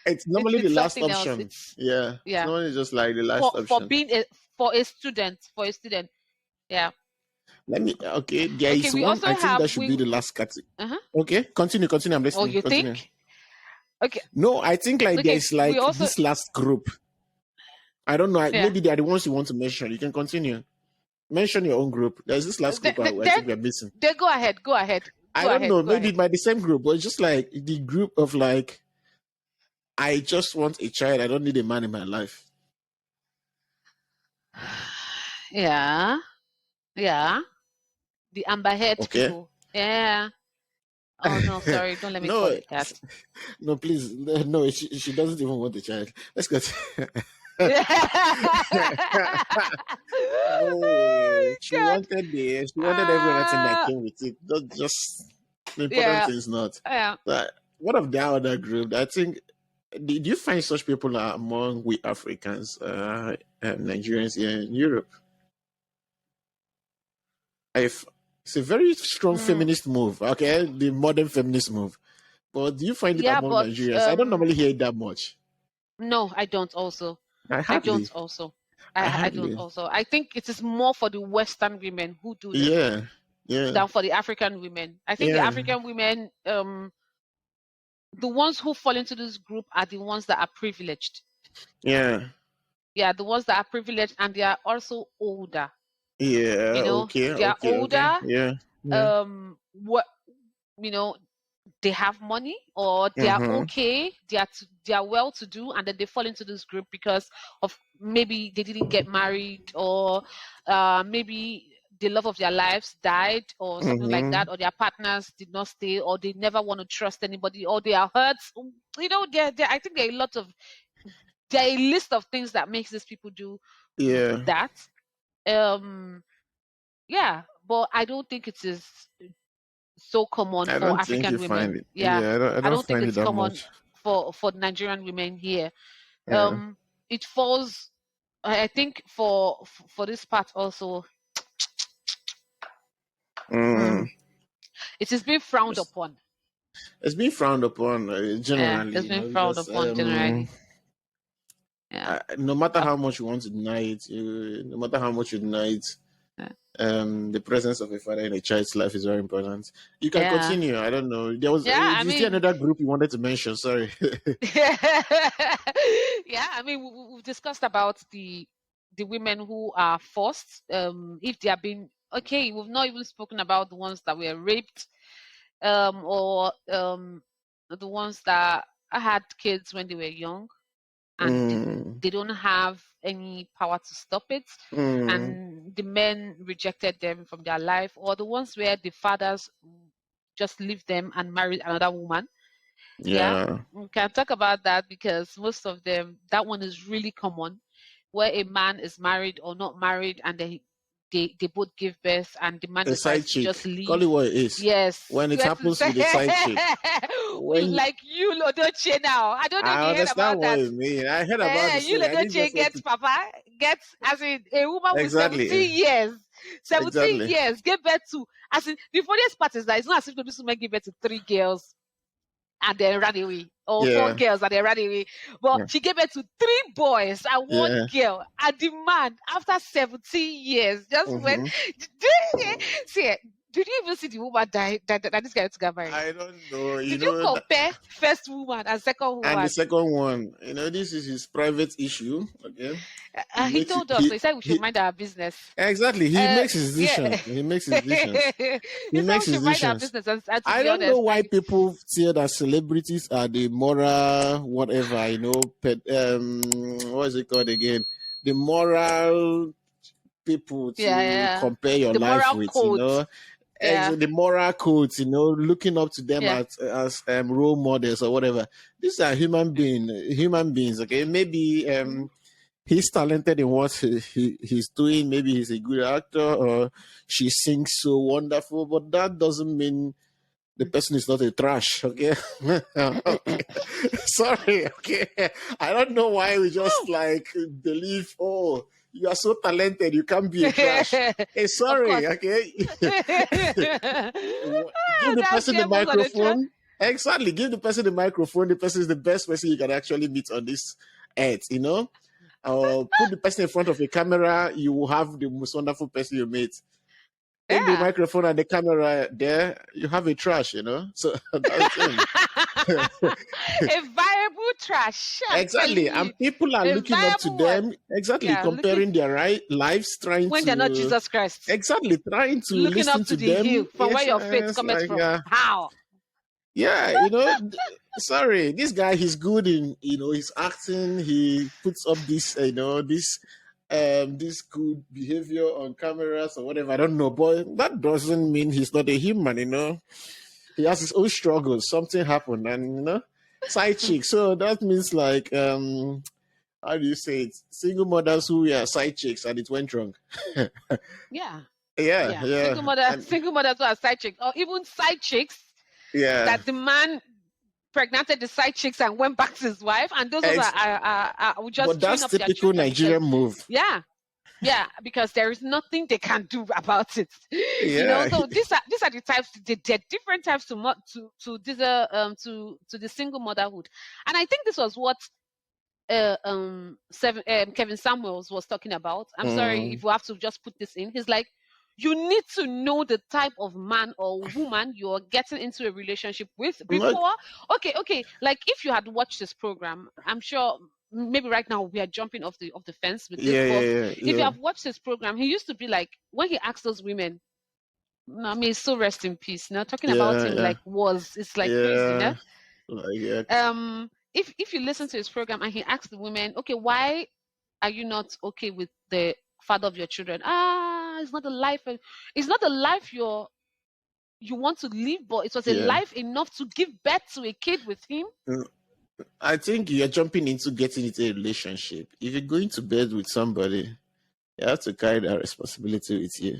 it's normally the last option. It's normally just like the last option. For being a student. Yeah. Let me. Okay, there is one. I think that should be the last category. Okay, continue. I'm listening. Oh, you think? Okay. No, I think there is this last group. I don't know. Maybe they are the ones you want to mention. You can continue. Mention your own group. There's this last group I think we're missing. Go ahead. I don't know. Maybe it might be the same group, but it's just like the group of I just want a child. I don't need a man in my life. Yeah. The amber-haired people. Yeah. Oh no, sorry. Don't let me call it that. No, please. No, she doesn't even want a child. Let's go. She wanted everything that came with it. Not just the important things, not. But what of the other group? I think. Do you find such people are among we Africans, Nigerians here in Europe? It's a very strong feminist move, okay? The modern feminist move. But do you find it among Nigerians? I don't normally hear it that much. No, I don't also. I don't also. I think it is more for the Western women who do this. Than for the African women. I think the African women, the ones who fall into this group are the ones that are privileged. Yeah, the ones that are privileged, and they are also older. Yeah, they are older. Yeah. What they have money or they are okay, they are well to do, and then they fall into this group because of maybe they didn't get married, or maybe the love of their lives died or something like that, or their partners did not stay, or they never want to trust anybody, or they are hurt. I think there are a list of things that makes these people do that. Yeah, but I don't think it is so common I for don't think African you find women. it. Yeah, I I don't don't think find it it's that common much. for Nigerian women here. Yeah. It falls, I think, for this part also. It is being frowned upon. It's being frowned upon Yeah, generally, it's you being know, frowned because upon generally. Yeah. no matter how much you want to deny it, no matter how much you deny it, the presence of a father in a child's life is very important. You can continue. I don't know. There was is there another group you wanted to mention? Sorry. Yeah, I mean, we've discussed about the women who are forced. If they have been okay, we've not even spoken about the ones that were raped, or the ones that had kids when they were young, and they don't have any power to stop it, and the men rejected them from their life, or the ones where the fathers just leave them and marry another woman. Yeah, we can talk about that because most of them, that one is really common, where a man is married or not married, and they both give birth, and the man A side decides to chick. just leave. Call it what it is. Yes. When it happens with a side chick. Like you, Lodoche, now. I don't know if you heard understand about what that. you mean. I heard about the You story. I didn't Lodoche just want gets to... Papa, gets, as in, a woman with Exactly. 17 years. 17 Exactly. years, gave birth to, as in, the funniest part is that it's not as if this woman gave birth to 3 girls and then ran away, or 4 girls and then ran away. But she gave birth to 3 boys and 1 girl. And the man, after 17 years, just went. See, did you even see the woman that this guy to get married? I don't know. Did you compare first woman and second woman? And the second one, this is his private issue. Okay. He told us. He said we should mind our business. Exactly. He makes his decisions. He makes his decisions. He makes his decisions. I don't know why people feel that celebrities are the moral whatever, what is it called again? The moral people to compare your life with, code. The moral codes, looking up to them as role models or whatever. These are human beings, okay? Maybe he's talented in what he's doing. Maybe he's a good actor, or she sings so wonderful, but that doesn't mean the person is not a trash, okay? Okay. Sorry, okay? I don't know why we just believe, you are so talented, you can't be a trash. Hey, sorry, okay? Give the person the microphone. Exactly. Give the person the microphone. The person is the best person you can actually meet on this earth, put the person in front of a camera, you will have the most wonderful person you meet. Take the microphone and the camera there, you have a trash, So that's it. A viable trash. Exactly. And people are looking up to them. Exactly. Comparing their lives, trying when to... they're not Jesus Christ. Exactly. Trying to looking listen up to them. The hill from where your faith comes from. How? Yeah, sorry, this guy, he's good in, his acting. He puts up this, this good behavior on cameras or whatever. I don't know, but that doesn't mean he's not a human, He has his own struggles. Something happened, and side chick. So that means how do you say it? Single mothers who are side chicks and it went wrong. Yeah. Yeah. Single mothers who are side chicks, or even side chicks. Yeah. That the man pregnanted the side chicks and went back to his wife, and those are just. But that's typical Nigerian move. Yeah, because there is nothing they can do about it. Yeah. So these are the types. There are different types to the single motherhood, and I think this was what Kevin Samuels was talking about. I'm sorry if we have to just put this in. He's like, you need to know the type of man or woman you're getting into a relationship with before. Okay. Like if you had watched this program, I'm sure maybe right now we are jumping off the fence with this. But if you have watched this program, he used to be like, when he asked those women, No, I mean, so rest in peace. Now talking about him Yeah, it's like crazy, yeah, no? like If you listen to his program and he asks the women, okay, why are you not okay with the father of your children? It's not a life. It's not a life you want to live, but it was a yeah. life enough to give birth to a kid with him. I think you're jumping into getting into a relationship. If you're going to bed with somebody, you have to carry that responsibility with you.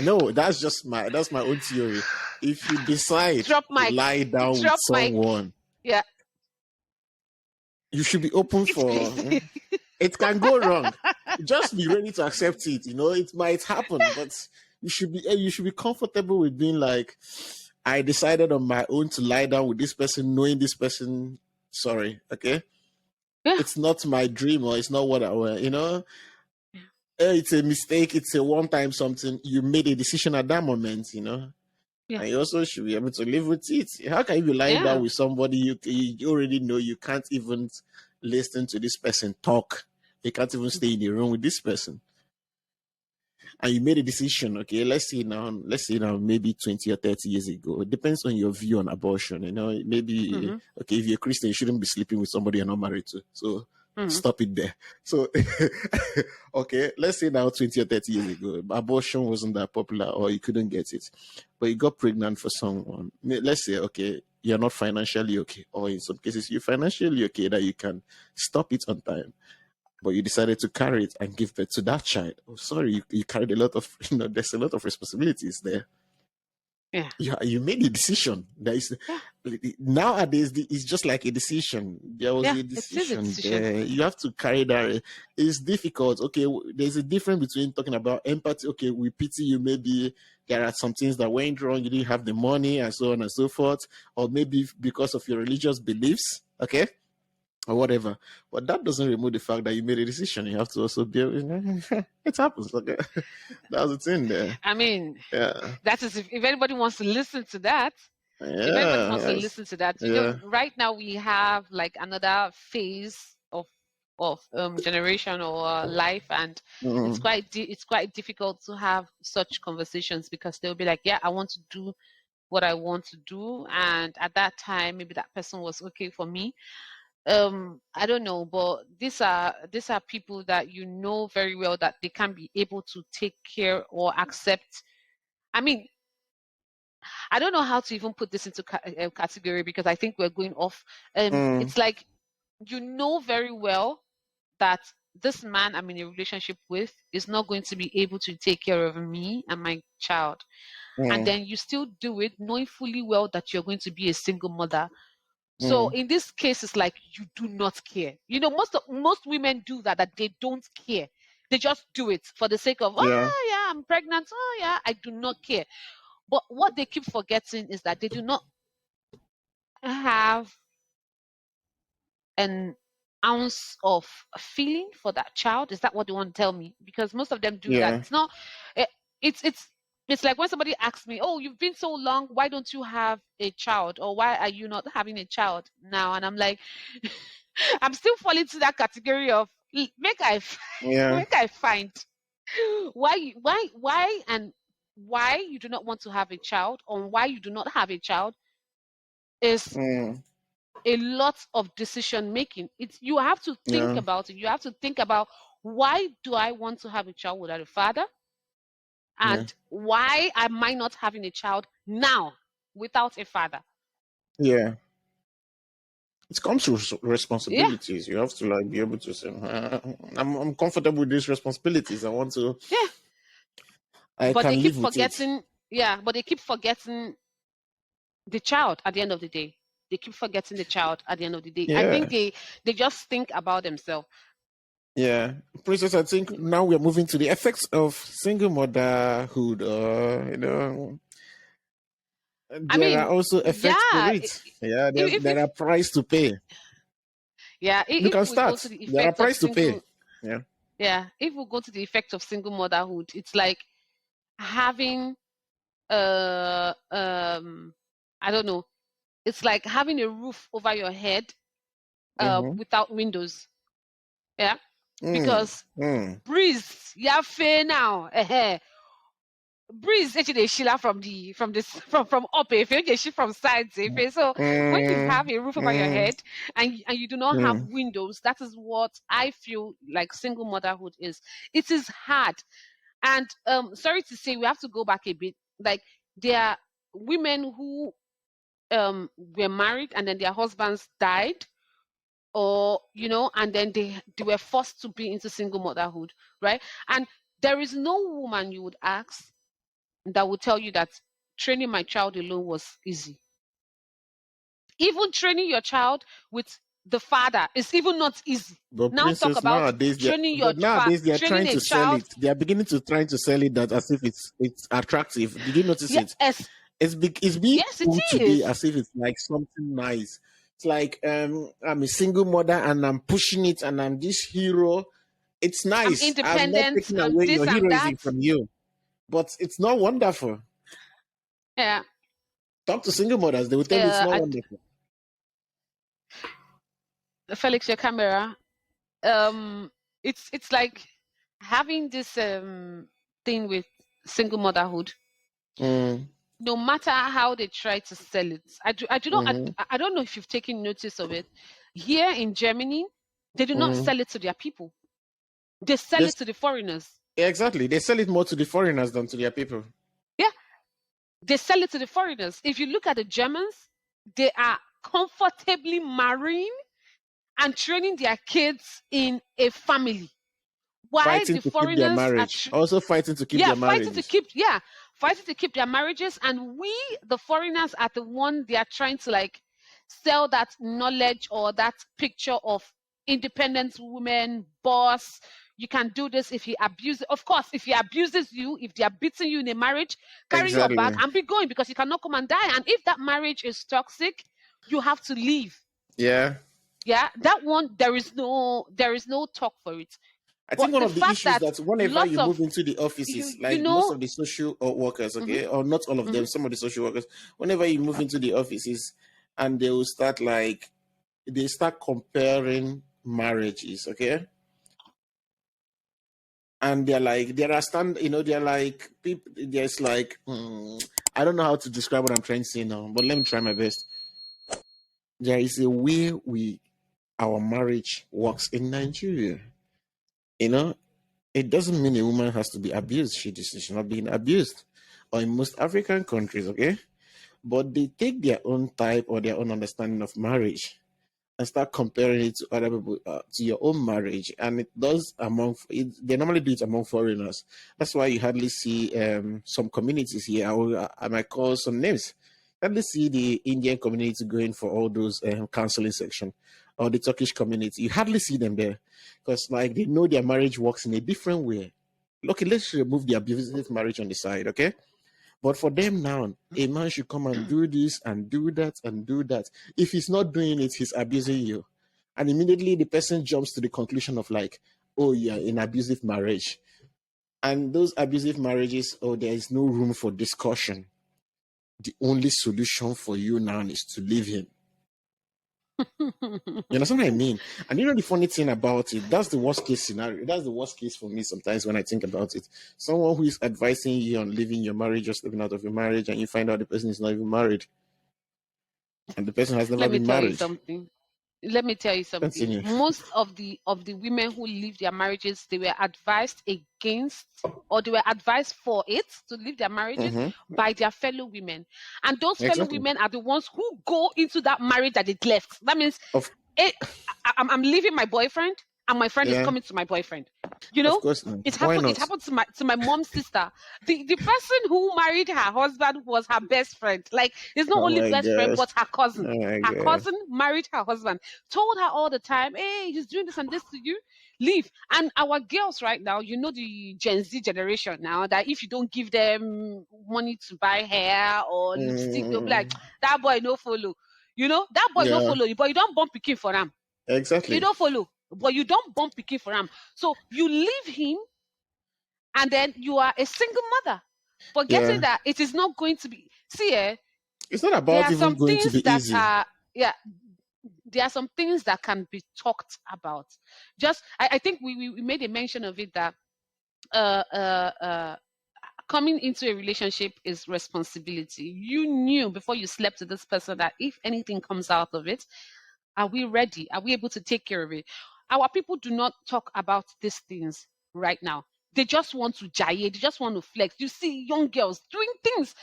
No, that's my own theory. If you decide Drop to mic. lie down with Drop mic. someone, Yeah. you should be open Please, for please. it can go wrong. Just be ready to accept it. It might happen, but you should be comfortable with being like, I decided on my own to lie down with this person, knowing this person. Sorry, okay, Yeah. it's not my dream or it's not what I want. It's a mistake. It's a one-time something. You made a decision at that moment. Yeah. And you also should be able to live with it. How can you be lying Yeah. down with somebody you already know you can't even listen to this person talk? You can't even stay in the room with this person. And you made a decision, okay? Let's say now, maybe 20 or 30 years ago. It depends on your view on abortion. Maybe okay, if you're a Christian, you shouldn't be sleeping with somebody you're not married to. So stop it there. So okay, let's say now 20 or 30 years ago, abortion wasn't that popular or you couldn't get it. But you got pregnant for someone. Let's say, okay, you're not financially okay, or in some cases you're financially okay that you can stop it on time, but you decided to carry it and give birth to that child. Oh, sorry, you carried a lot of, there's a lot of responsibilities there. Yeah. You made a decision. There is nowadays it's just like a decision. There was Yeah. a It is a decision decision. there. You have to carry that. It's difficult. Okay, there's a difference between talking about empathy. Okay, we pity you. Maybe there are some things that went wrong. You didn't have the money and so on and so forth, or maybe because of your religious beliefs. Okay, or whatever. But that doesn't remove the fact that you made a decision. You have to also be. It happens. Okay, that's the thing there. I mean, Yeah. that is if anybody wants to listen to that. If anybody Yeah, wants to yes. listen to that, Yeah. right now we have like another phase of generation or life, and Mm, it's quite difficult to have such conversations because they'll be like, yeah, I want to do what I want to do, and at that time maybe that person was okay for me. I don't know, but these are people that you know very well that they can be able to take care or accept. I mean, I don't know how to even put this into category because I think we're going off. mm, It's like you know very well that this man I'm in a relationship with is not going to be able to take care of me and my child, and mm, then you still do it knowing fully well that you're going to be a single mother. So mm. in this case, it's like you do not care. Most women do that they don't care. They just do it for the sake of, Yeah. oh yeah, I'm pregnant. Oh yeah, I do not care. But what they keep forgetting is that they do not have an ounce of feeling for that child. Is that what they want to tell me? Because most of them do that. Yeah. It's not. eh, It's it's like when somebody asks me, "Oh, you've been so long. Why don't you have a child? Or why are you not having a child now?" And I'm like, I'm still falling to that category of Yeah. make I find and why you do not want to have a child or why you do not have a child is Mm, a lot of decision making. It's you have to think yeah. about it. You have to think about why do I want to have a child without a father, Yeah. and why am I not having a child now without a father? Yeah. It comes to Yeah, responsibilities. You have to like be able to say, I'm comfortable with these responsibilities. I want to. yeah. I But they can keep live with it. forgetting. Yeah, but they keep forgetting the child at the end of the day. They keep forgetting the child at the end of the day. I think Yeah. they just think about themselves. Yeah. Princess, I think now we're moving to the effects of single motherhood. I There are mean, also effects to yeah, it. Yeah. There if are price to pay. yeah, You can if we go to start. the There are effect of price to pay. single Yeah. yeah, if we go to the effect of single motherhood, it's like having I don't know, it's like having a roof over your head Mm-hmm. without windows. Yeah. Mm, Because mm, breeze, yeah, fair now. breeze actually Sheila from up if you from sides if so when you have a roof over your head and you do not have windows, that is what I feel like single motherhood is. It is hard. And sorry to say, we have to go back a bit. Like, there are women who were married and then their husbands died, or and then they were forced to be into single motherhood, right? And there is no woman you would ask that will tell you that training my child alone was easy. Even training your child with the father is even not easy. But Now talk Princess, about nowadays they are training trying a to sell child. it. They are beginning to trying to sell it that as if it's attractive. Did you notice it? Yes, It's being yes, it sold today is. as if it's like something nice. It's like I'm a single mother and I'm pushing it and I'm this hero. It's I'm nice. I'm not independent. taking I'm away this your and heroism that. from you, but it's not wonderful. Yeah. Talk to single mothers; they will tell you it's not wonderful. Felix, your camera. It's like having this thing with single motherhood. No matter how they try to sell it, I don't know if you've taken notice of it. Here in Germany, they do not sell it to their people. They sell it to the foreigners. Exactly. They sell it more to the foreigners than to their people. Yeah. They sell it to the foreigners. If you look at the Germans, they are comfortably marrying and training their kids in a family. Why Fighting the to keep their foreigners are marriage. Also fighting to keep their marriages. fighting to keep their marriages, and we the foreigners are the one they are trying to like sell that knowledge or that picture of independent women, boss. You can do this. If he abuses, of course, if he abuses you, if they are beating you in a marriage, carry your bag Exactly. and be going, because you cannot come and die. And if that marriage is toxic, you have to leave. Yeah. Yeah, that one there is no talk for it. I think But one the of the fact issues that that whenever lots you move of into the offices, you like most know of the social workers, okay, or not all of them, some of the social workers, whenever you move into the offices and they will start like, they start comparing marriages, okay? And they're like, there are they're like, people, there's like, I don't know how to describe what I'm trying to say now, but let me try my best. There is a way our marriage works in Nigeria. You know, it doesn't mean a woman has to be abused. She's not being abused. Or in most African countries, okay? But they take their own type or their own understanding of marriage and start comparing it to other people, to your own marriage. And it does they normally do it among foreigners. That's why you hardly see some communities here. I might call some names. Hardly see the Indian community going for all those counseling section, or the Turkish community. You hardly see them there because like they know their marriage works in a different way. Okay, let's remove the abusive marriage on the side, okay? But for them now, a man should come and do this and do that and do that. If he's not doing it, he's abusing you. And immediately the person jumps to the conclusion of like, oh, yeah, in abusive marriage. And those abusive marriages, oh, there is no room for discussion. The only solution for you now is to leave him. You understand what I mean? And you know the funny thing about it, that's the worst case scenario. That's the worst case for me sometimes when I think about it. Someone who is advising you on leaving your marriage, just living out of your marriage, and you find out the person is not even married. And the person has never let me been tell you married. something. Let me tell you something. Continue. Most of the women who leave their marriages, they were advised against, or they were advised for it to leave their marriages by their fellow women. And those fellow Exactly. women are the ones who go into that marriage that they left. That means I'm leaving my boyfriend and my friend is coming to my boyfriend. You Of know, course not. it Why happened. It not? happened to my mom's sister. The person who married her husband was her best friend. Like, it's not Oh only my best friend, gosh. but her cousin. Oh my Her gosh. cousin married her husband. Told her all the time, "Hey, he's doing this and this to you. Leave." And our girls right now, you know, the Gen Z generation now, that if you don't give them money to buy hair or lipstick, they'll be like, "That boy no follow." You know, that boy no Yeah, follow you, but you don't bump picking for him. You exactly. don't follow, but you don't bump picking for him. So you leave him, and then you are a single mother, forgetting Yeah. that it is not going to be. See, It's not there about are even some going to things be that easy. are, yeah, there are some things that can be talked about. Just, I think we made a mention of it that uh, uh, uh, coming into a relationship is responsibility. You knew before you slept with this person that if anything comes out of it, are we ready? Are we able to take care of it? Our people do not talk about these things right now. They just want to jaye, they just want to flex. You see young girls doing things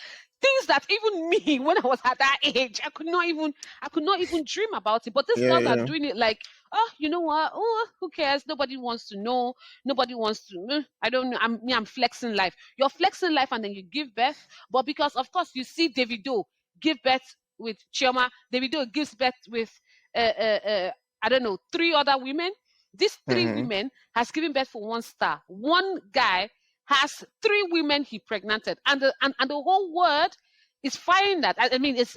that even me, when I was at that age, I could not even dream about it. But these Yeah, girls are yeah. doing it like, oh, you know what? Oh, who cares? Nobody wants to know. Nobody wants to. I don't know. I'm flexing life. You're flexing life, and then you give birth. But because, of course, you see Davido give birth with Chioma. Davido gives birth with I don't know, 3 other women. These 3 Mm-hmm. women has given birth for 1 star. One guy has 3 women he pregnanted, and the whole world is firing that. I mean, is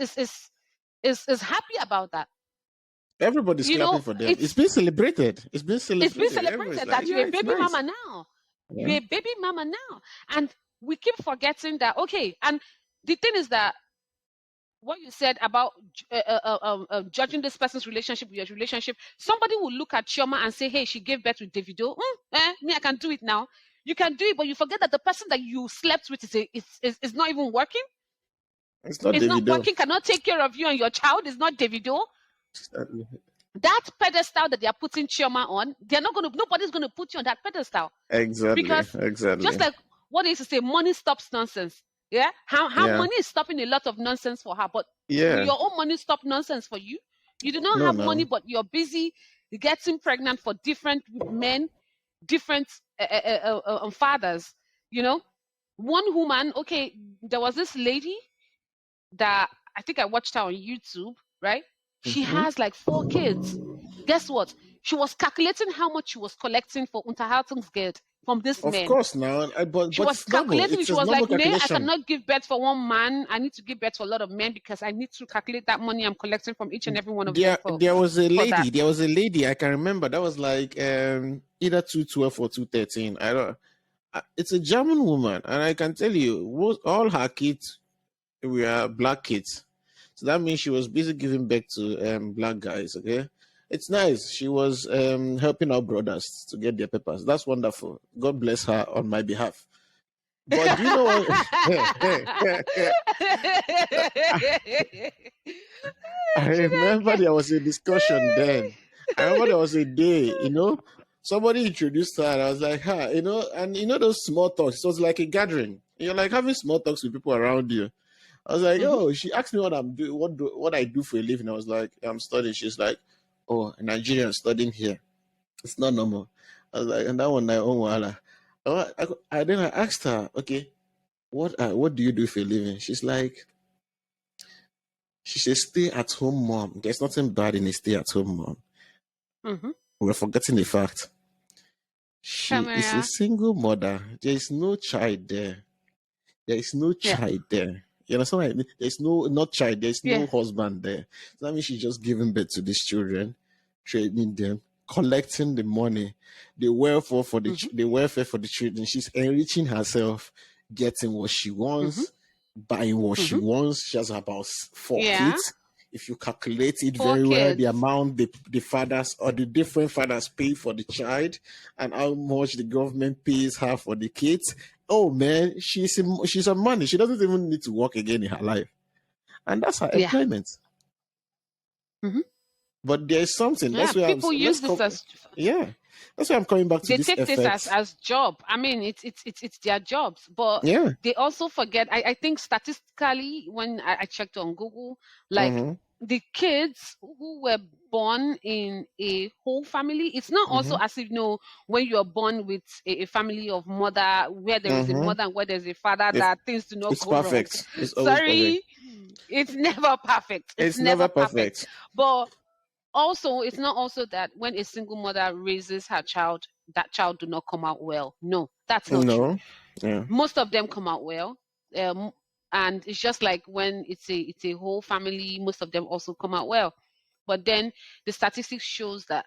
happy about that. Everybody's You clapping know, for them. It's been celebrated. It's been it's been celebrated. Everybody's celebrated like, that you're yeah, a it's baby nice. mama now. Yeah. You're a baby mama now, and we keep forgetting that. Okay, and the thing is that what you said about judging this person's relationship with your relationship, somebody will look at Chioma and say, hey, she gave birth with Davido. Me, I can do it now. You can do it, but you forget that the person that you slept with is not even working. It's not It's not Davido. working, cannot take care of you and your child. It's not Davido. That pedestal that they are putting Chioma on, nobody's going to put you on that pedestal. Exactly. Because Exactly. just like what they used to say, money stops nonsense. Yeah, how Yeah. money is stopping a lot of nonsense for her, but will Yeah. your own money stop nonsense for you? You do not No, have no. money, but you're busy getting pregnant for different men, different fathers. You know, one woman. Okay, there was this lady that I think I watched her on YouTube. Right, she Mm-hmm. has like 4 kids. Guess what? She was calculating how much she was collecting for Unterhaltungsgeld from this Of man. course, now, She but was it's normal. calculating it. It's She a was normal like, "Nee, I calculation. cannot give birth for one man. I need to give birth for a lot of men because I need to calculate that money I'm collecting from each and every one of them There was a for lady. that." There was a lady. I can remember. That was like either 212 or 213. I don't. It's a German woman, and I can tell you, all her kids were black kids. So that means she was busy giving birth to black guys. Okay, it's nice. She was helping our brothers to get their papers. That's wonderful. God bless her on my behalf. But do you know what? I remember there was a discussion then. I remember there was a day, somebody introduced her, and I was like, and those small talks. It was like a gathering. You're like having small talks with people around you. I was like, Mhm. oh, she asked me what I'm doing, what I do for a living. I was like, I'm studying. She's like, oh, a Nigerian studying here. It's not normal. I was like, and that one, I own wahala. Then I asked her, okay, what do you do for a living? She's like, she's a stay-at-home mom. There's nothing bad in a stay-at-home mom. Mhm. We're forgetting the fact. She is a Camera. single mother. There is no child there. There is no Yeah. child there. You understand what I mean? There's not child. There's no Yeah. husband there. So that means she's just giving birth to these children, training them, collecting the money, the welfare for Mhm. the welfare for the children. She's enriching herself, getting what she Mhm. wants, buying what she Mhm. wants. She has about 4 Yeah. kids. If you calculate it 4 very well, the kids. amount the fathers or the different fathers pay for the child and how much the government pays her for the kids, oh man, she's a money. She doesn't even need to work again in her life, and that's her Yeah. employment. Mhm. But there's something. Yeah. That's where People use let's this come. as Yeah, that's why I'm coming back to they this take this effect. as job. I mean, it's their jobs, but Yeah. they also forget. I think statistically, when I checked on Google, like Mm-hmm. the kids who were born in a whole family, it's not also Mm-hmm. as if when you are born with a family of mother where there is a Mm-hmm. mother and where there's a father If that things do not it's go wrong. perfect, it's always perfect. Sorry, it's never perfect. It's It's never never perfect, perfect. but also it's not also that when a single mother raises her child, that child do not come out well. No, that's not true. No. Yeah. Most of them come out well. um, and it's just like when it's a whole family, most of them also come out well, but then the statistics shows that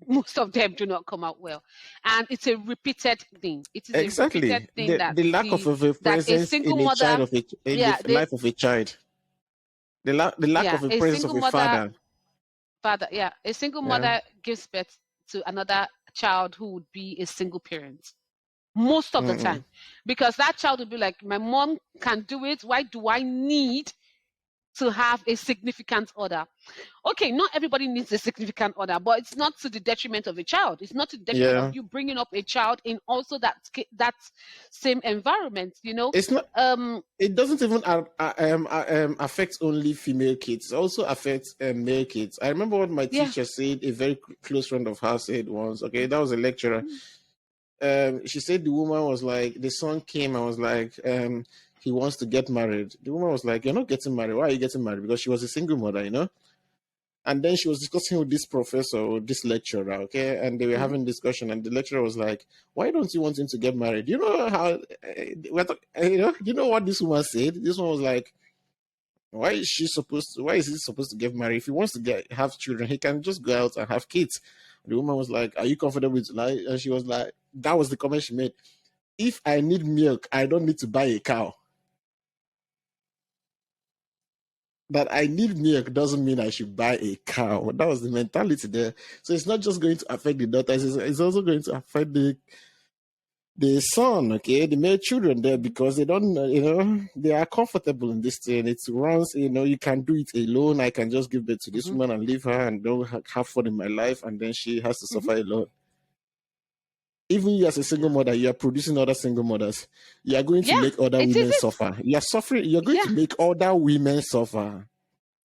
most of them do not come out well, and it's a repeated thing. It is a repeated Exactly. thing that The lack of a a presence single in a child mother, of a in the yeah, life of a child. The lack of a a presence of single a mother father. father, yeah, a single Yeah. mother gives birth to another child who would be a single parent. most of the time, because that child will be like, my mom can do it. Why do I need to have a significant other? Okay, not everybody needs a significant other, but it's not to the detriment of a child. It's not to the detriment Yeah. of you bringing up a child in also that same environment. It's not. It doesn't even affect only female kids. It also affects male kids. I remember what my teacher said. A very close friend of hers said once. Okay, that was a lecturer. She said the woman was like, the son came and was like, he wants to get married. The woman was like, you're not getting married. Why are you getting married? Because she was a single mother, you know. And then she was discussing with this professor or this lecturer, okay? And they were having discussion, and the lecturer was like, why don't you want him to get married? You know how, you know what this woman said? This one was like, why is he supposed to get married? If he wants to have children, he can just go out and have kids. The woman was like, are you comfortable with life? And she was like, that was the comment she made. If I need milk, I don't need to buy a cow. That I need milk doesn't mean I should buy a cow. That was the mentality there. So it's not just going to affect the daughters, it's also going to affect the son, okay, the male children there, because they don't, they are comfortable in this thing. It runs, you can do it alone. I can just give birth to this woman and leave her and don't have fun in my life, and then she has to suffer alone. Even you as a single mother, you are producing other single mothers. You are going to make other women suffer. You are suffering. You're going to make other women suffer.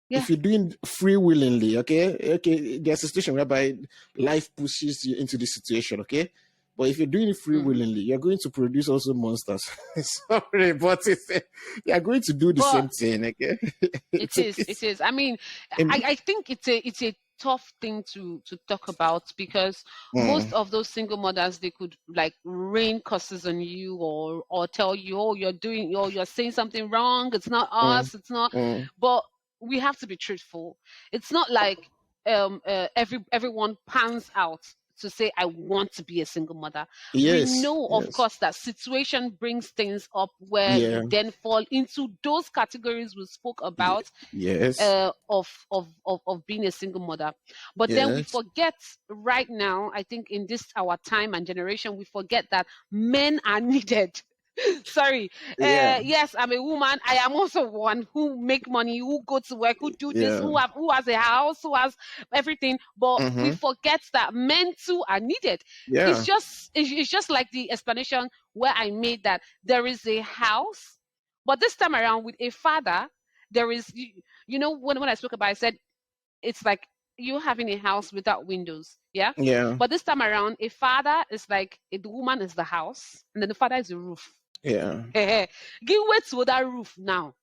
If you're doing free willingly, okay, there's a situation whereby life pushes you into this situation, okay? But if you're doing it free willingly, you're going to produce also monsters. Sorry, but you're going to do the same thing, okay? It is. I mean, I think it's a tough thing to talk about, because most of those single mothers, they could like rain curses on you or tell you, oh, you're saying something wrong. It's not us. It's not. But we have to be truthful. It's not like everyone pans out to say, I want to be a single mother. We know, of course, that situation brings things up where you then fall into those categories we spoke about of being a single mother. But then we forget right now, I think in this our time and generation, we forget that men are needed. Sorry. Yes, I'm a woman. I am also one who make money, who go to work, who do this, who has a house, who has everything. But we forget that men too are needed. It's just like the explanation where I made that there is a house, but this time around with a father, there is, when I spoke about, I said it's like you having a house without windows. Yeah. But this time around, a father is like the woman is the house, and then the father is the roof. Yeah. Give way to that roof now.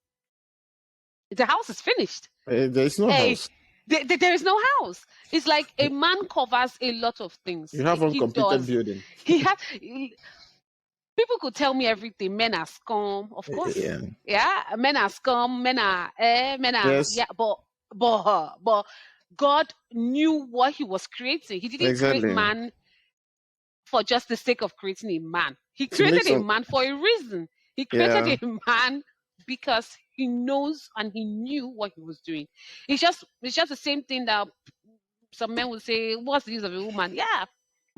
The house is finished. There is no house. There is no house. It's like a man covers a lot of things. You have uncompleted building. People could tell me everything. Men are scum, of course. Yeah. Men are scum. Men are. But God knew what He was creating. He didn't create man for just the sake of creating a man. He created a man for a reason. He created a man because He knows and He knew what He was doing. It's just the same thing that some men will say, what's the use of a woman? Yeah.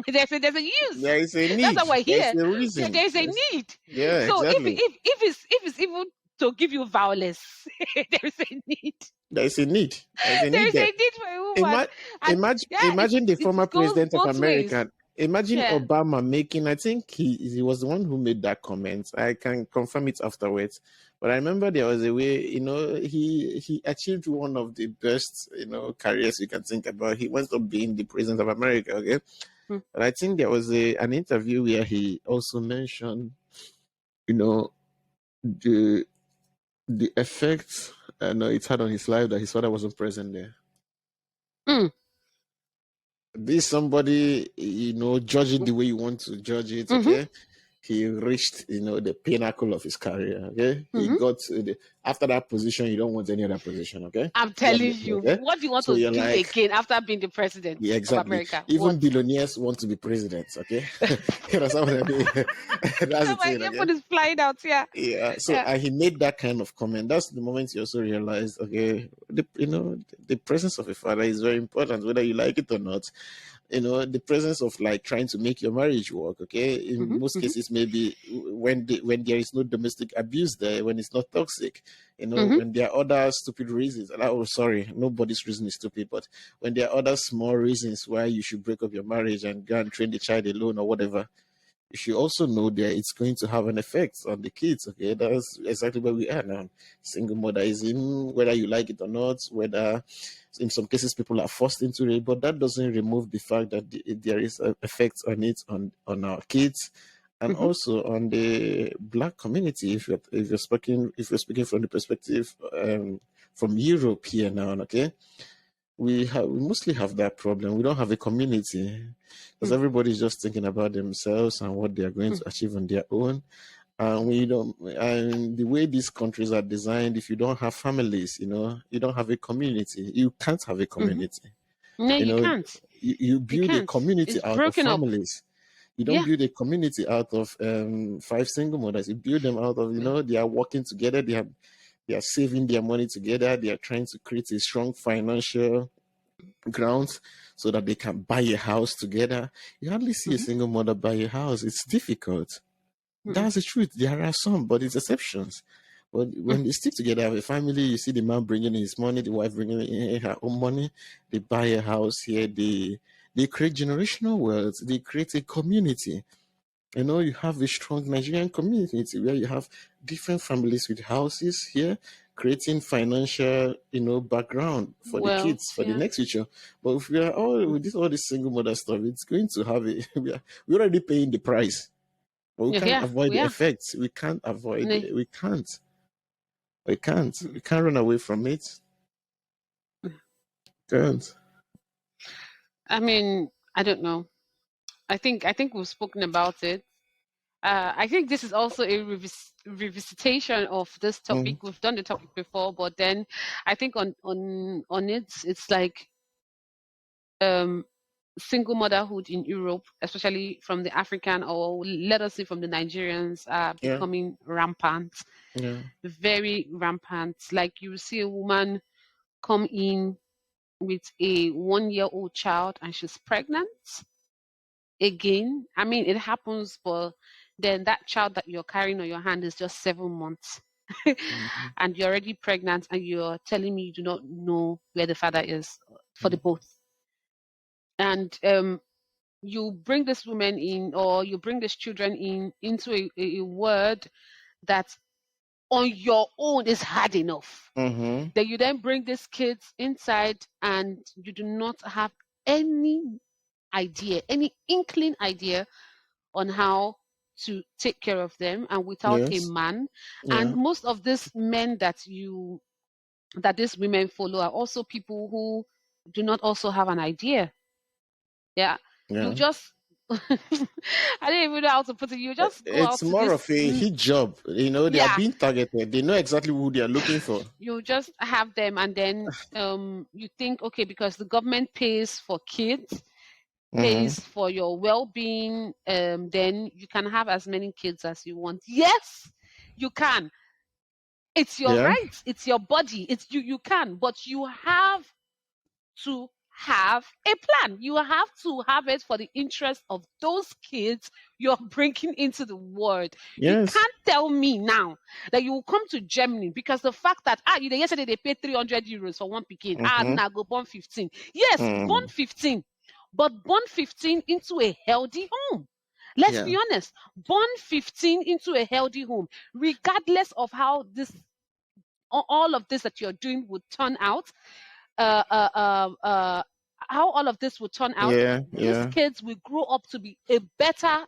There's a use. There is a need. That's why we're here. There's a reason. There's a need. Yeah, so exactly. if it's even to give you violence, there's a need. There's a need. There's a need for a woman. Imagine the former president of America. Ways. Imagine Obama making, I think he was the one who made that comment. I can confirm it afterwards. But I remember there was a way, he achieved one of the best, careers you can think about. He went up being the president of America, okay? But I think there was an interview where he also mentioned, the effect it had on his life that his father wasn't present there. This somebody, judge it the way you want to judge it, okay? He reached, the pinnacle of his career, okay? He got after that position, you don't want any other position, okay? I'm telling you, okay? What do you want to do again after being the president of America? Even billionaires want to be presidents, okay? That's the thing. Everyone is flying out, Yeah. So he made that kind of comment. That's the moment you also realize, okay, the presence of a father is very important, whether you like it or not. the presence of like trying to make your marriage work. Okay, in most cases, maybe when there is no domestic abuse there, when it's not toxic, when there are other stupid reasons. Oh, sorry, nobody's reason is stupid, but when there are other small reasons why you should break up your marriage and go and train the child alone or whatever, you should also know that it's going to have an effect on the kids. Okay, that's exactly where we are now. Single motherism, whether you like it or not, whether in some cases people are forced into it, but that doesn't remove the fact that there is an effect on it on our kids, and also on the Black community. If you're speaking from the perspective from Europe here now, okay, we mostly have that problem. We don't have a community because everybody's just thinking about themselves and what they are going to achieve on their own. And we don't. And the way these countries are designed, if you don't have families, you don't have a community. You can't have a community. No, You you know, can't. you You build a can't. community It's out of broken up. families. You don't Yeah. build a community out of 5 single mothers. You build them out of, they are working together. They are saving their money together. They are trying to create a strong financial grounds so that they can buy a house together. You hardly see a single mother buy a house. It's difficult. That's the truth. There are some, but it's exceptions. But when they stick together as a family, you see the man bringing in his money, the wife bringing in her own money. They buy a house here. They create generational wealth. They create a community. You have a strong Nigerian community where you have different families with houses here, creating financial, background for the Well, kids for the yeah. next future. But if we are all with all this single mother stuff, it's going to have we're already paying the price, but we can't Yeah, avoid we the are. effects. We can't avoid No. it. We can't. We can't run away from it. Can't. I mean, I don't know. I think we've spoken about it. I think this is also a revisitation of this topic. We've done the topic before, but then I think on it, it's like single motherhood in Europe, especially from the African, or let us say from the Nigerians, are Yeah. becoming rampant, Yeah. very rampant. Like you see a woman come in with a 1-year-old child and she's pregnant again. I mean, it happens, but then that child that you're carrying on your hand is just 7 months. And you're already pregnant and you're telling me you do not know where the father is for the both. And you bring this woman in, or you bring these children into a word that on your own is hard enough. Then you then bring these kids inside and you do not have any idea, any inkling idea on how to take care of them, and without a Yes. man. Yeah. And most of these men that these women follow are also people who do not also have an idea. Yeah. You Yeah. just I don't even know how to put it. You just go It's out to more this of a hit job. They are yeah. being targeted. They know exactly who they are looking for. You just have them, and then you think, okay, because the government pays for kids, pays for your well-being, then you can have as many kids as you want. Yes, you can. It's your Yeah. right, it's your body, it's you can, but you have to have a plan. You have to have it for the interest of those kids you're bringing into the world. You Yes. can't tell me now that you will come to Germany because the fact that yesterday they paid 300 euros for one pikin. Now go born 15. Yes, born 15, but born 15 into a healthy home. Let's be honest. Born 15 into a healthy home, regardless of how this all of this that you're doing would turn out, how all of this will turn out. Yeah. These Yeah. kids will grow up to be a better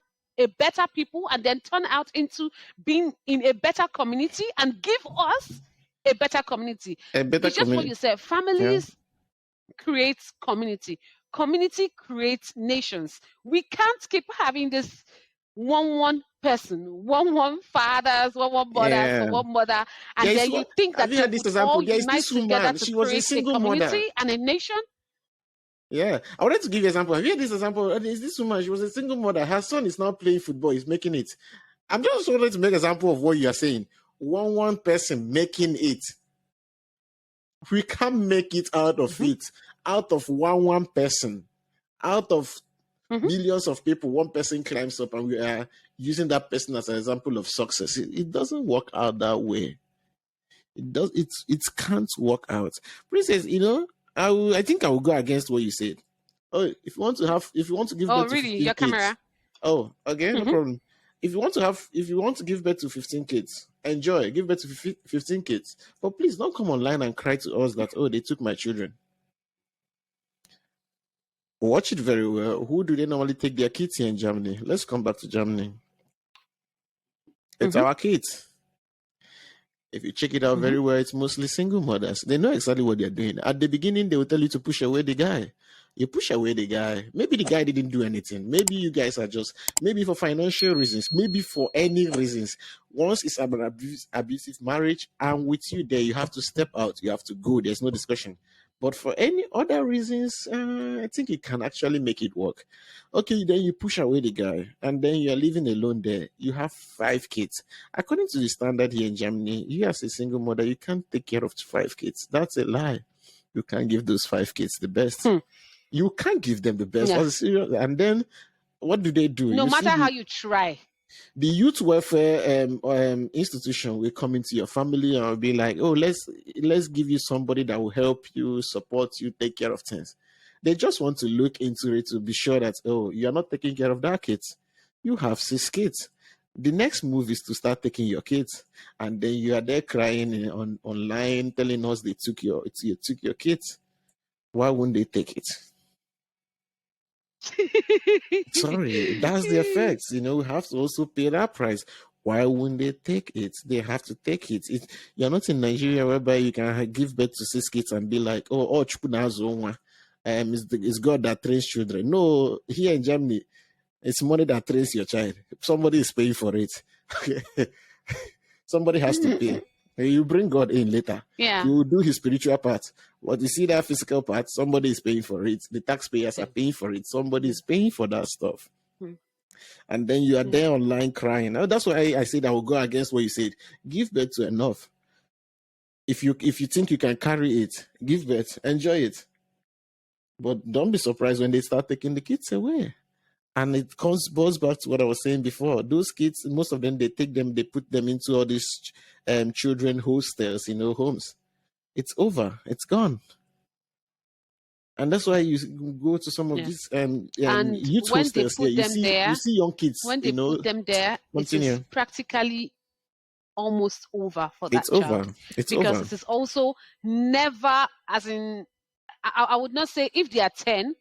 people, and then turn out into being in a better community and give us a better community. A better It's just what community. you said. Yeah. Families creates community. Community creates nations. We can't keep having this one person, one fathers, one mothers, Yeah. for one mother, and There is then you one. think Have that you you heard this would all example? There is unite this together woman. to She was a create a single mother. community and a nation. Yeah. I wanted to give you an example. Have you heard this example? There's this woman. She was a single mother. Her son is now playing football. He's making it. I'm just wanting to make an example of what you are saying. One person making it. We can't make it out of it. Out of one person. Out of Mhm. millions of people, one person climbs up and we are using that person as an example of success. It doesn't work out that way. It can't work out. Princess, I think I will go against what you said. Oh, if you want to give Oh, birth to really? 15 Your kids. camera? Oh, okay, no Mhm. problem. If you want to give birth to 15 kids, enjoy, give birth to 15 kids. But please don't come online and cry to us that, oh, they took my children. Watch it very well. Who do they normally take their kids here in Germany? Let's come back to Germany. It's Mhm. our kids. If you check it out Mhm. very well, it's mostly single mothers. They know exactly what they're doing. At the beginning, they will tell you to push away the guy. You push away the guy. Maybe the guy didn't do anything. Maybe you guys are just, maybe for financial reasons, maybe for any reasons. Once it's an abusive marriage, and with you there, you have to step out. You have to go. There's no discussion. But for any other reasons, I think it can actually make it work. Okay, then you push away the guy, and then you're living alone there. You have 5 kids. According to the standard here in Germany, you as a single mother, you can't take care of 5 kids. That's a lie. You can't give those 5 kids the best. Hmm. You can't give them the best. Yeah. That's serious. And then what do they do? No You see matter how you try. the youth welfare institution will come into your family and will be like, oh, let's give you somebody that will help you, support you, take care of things. They just want to look into it to be sure that, oh, you're not taking care of that kids. You have 6 kids. The next move is to start taking your kids, and then you are there crying online, telling us you took your kids. Why wouldn't they take it? Sorry, that's the effects. We have to also pay that price. Why wouldn't they take it? They have to take it. You're not in Nigeria whereby you can give birth to 6 kids and be like, oh, it's God that trains children. No, here in Germany, it's money that trains your child. Somebody is paying for it. Somebody has to pay. You bring God in later. Yeah. You will do his spiritual part. But you see that physical part, somebody is paying for it. The taxpayers are paying for it. Somebody is paying for that stuff. Hmm. And then you are there online crying. Now, that's why I said I will go against what you said. Give birth to enough. If you think you can carry it, give birth, enjoy it. But don't be surprised when they start taking the kids away. And it boils back to what I was saying before. Those kids, most of them, they put them into all these children hostels, homes. It's over. It's gone. And that's why you go to some of Yeah. these And youth when they hostels here. put them You there, see young kids. it is Continue. practically almost over for that It's child, over. It's because over. it is also never, as in, I would not say if they are 10,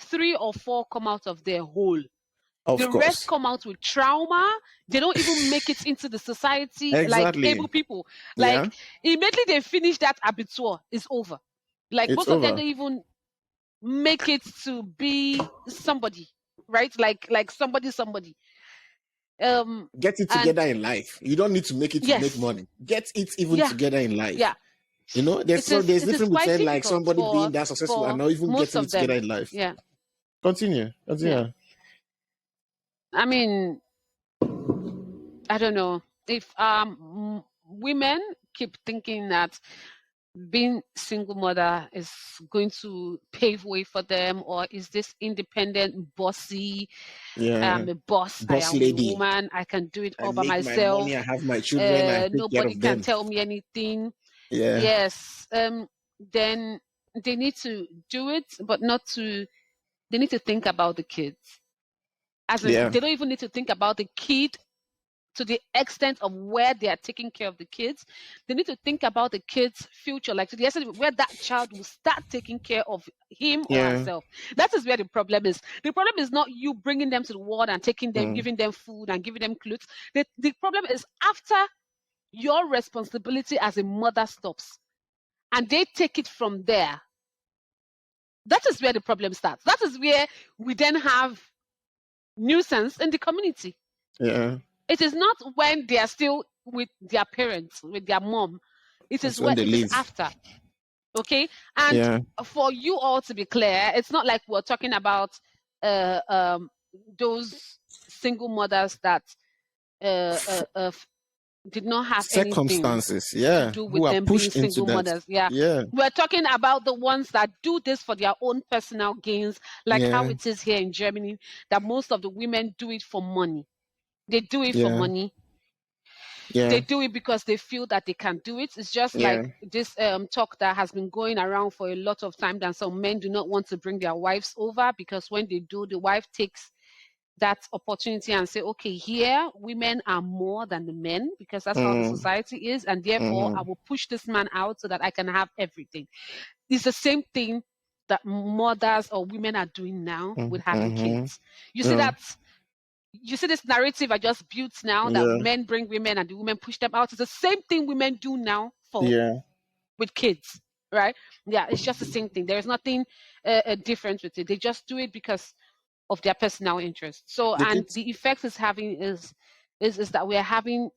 3 or 4 come out of their hole. Of The rest course. come out with trauma. They don't even make it into the society like Exactly. able people. Yeah. Like immediately they finish that abitur, it's over. Like It's most of them over. don't even make it to be somebody, right? Like somebody. Get it And together in life. You don't need to make it to make yes, money. Get it even yeah, together in life. yeah. There's It is difference quite between like difficult somebody being that successful and for not even most getting it of together them. in life. Yeah, Continue. yeah. Continue. I mean, I don't know if women keep thinking that being single mother is going to pave way for them, or is this independent bossy, Yeah. a boss, I Boss am a lady. woman, I can do it I all by make my money. I myself, have my children. I take care nobody of can them. tell me anything. Yeah. Yes, then they need to do it, but not to, they need to think about the kids, as in Yeah. they don't even need to think about the kid to the extent of where they are taking care of the kids. They need to think about the kids' future, like to the extent where that child will start taking care of him or Yeah. herself. That is where the problem is. The problem is not you bringing them to the world and taking them, Mm. giving them food and giving them clothes. The problem is after your responsibility as a mother stops and they take it from there. That is where the problem starts. That is where we then have nuisance in the community. Yeah. It is not when they are still with their parents, with their mom. It is That's when when they it is leave. after. Okay? And Yeah. for you all to be clear, it's not like we're talking about uh, um, those single mothers that did not have anything circumstances, to yeah, do who with are them being pushed into single that. mothers. Yeah. Yeah, We're talking about the ones that do this for their own personal gains, like how yeah, it is here in Germany, that most of the women do it for money. They do it for yeah, money. yeah, They do it because they feel that they can do it. It's just yeah. like this talk that has been going around for a lot of time, that some men do not want to bring their wives over, because when they do, the wife takes that opportunity and say, okay, here women are more than the men, because that's how the Mm, society is, and therefore I will push this man out so that I can have everything. It's the same thing that mothers or women are doing now with having mm-hmm. kids. You see Yeah, that, you see this narrative I just built now, that yeah, men bring women and the women push them out. It's the same thing women do now for yeah. with kids, right? Yeah, it's just the same thing. There's nothing different with it. They just do it because of their personal interest. So, The and kids, the effect is having is that we are having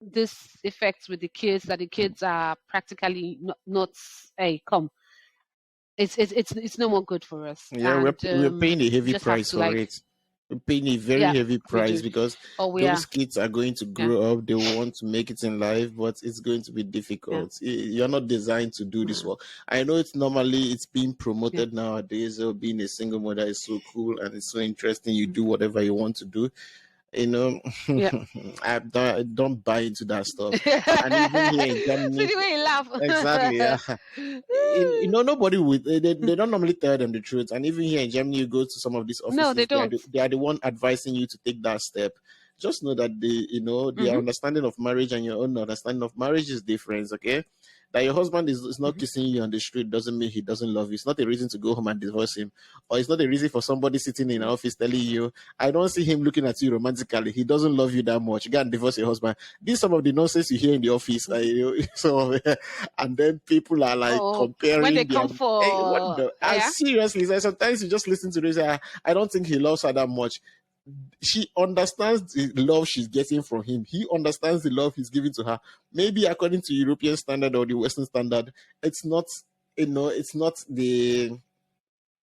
this effects with the kids, that the kids are practically not hey, come, it's no more good for us, yeah, and we're paying a we heavy just have price to, for like, it. We're paying a very yeah, heavy we price do. because Oh, we those are. kids are going to Yeah, grow up. They want to make it in life, but it's going to be yeah, difficult. You're not designed to do this mm, work. I know it's being yeah, promoted nowadays. Being a single mother is so cool and it's so interesting. You mm, do whatever you want to do. You know, yeah. I don't buy into that See stuff. And even here in Germany, the way you exactly, yeah. laugh. Nobody would. They don't normally tell them the truth. And even here in Germany, you go to some of these No, they offices, don't. they are the one advising you to take that step. Just know that their Hmm. understanding of marriage and your own understanding of marriage is different. Okay, that your husband is not Hmm. kissing you on the street doesn't mean he doesn't love you. It's not a reason to go home and divorce him, or it's not a reason for somebody sitting in an office telling you, "I don't see him looking at you romantically. He doesn't love you that much. Go and divorce your husband." This is some of the nonsense you hear in the office. So and then people are like Oh, when they comparing their come hey, what for, the I yeah. seriously like, sometimes you just listen to this. I don't think he loves her that much. She understands the love she's getting from him. He understands the love he's giving to her. Maybe according to European standard or the Western standard, it's not it's not the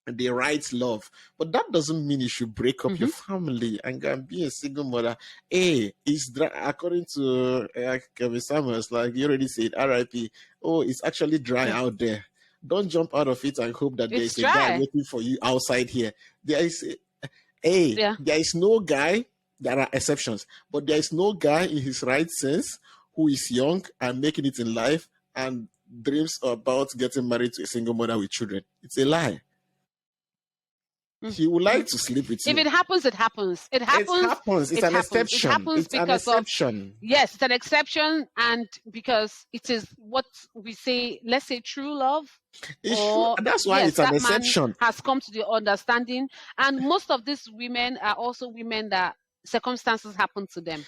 right love. But that doesn't mean you should break up your Hmm. family and go and be a single mother. Hey, it's according to Kevin Samuels, like you already said, RIP. Oh, it's actually dry Yeah, out there. Don't jump out of it and hope that there it's is a guy dry. waiting for you outside here. Yeah. There is no guy. There are exceptions, but there is no guy in his right sense who is young and making it in life and dreams about getting married to a single mother with children. It's a lie. Mm, He would like mm. to sleep with If you. it happens, it happens. It It happens. happens. It's It an happens. It exception. happens It's an because of, exception. yes, it's an exception, and because it is what we say, let's say, true love, It's true. or That's why yes, it's an that man exception. has come to the understanding, and most of these women are also women that circumstances happen to them.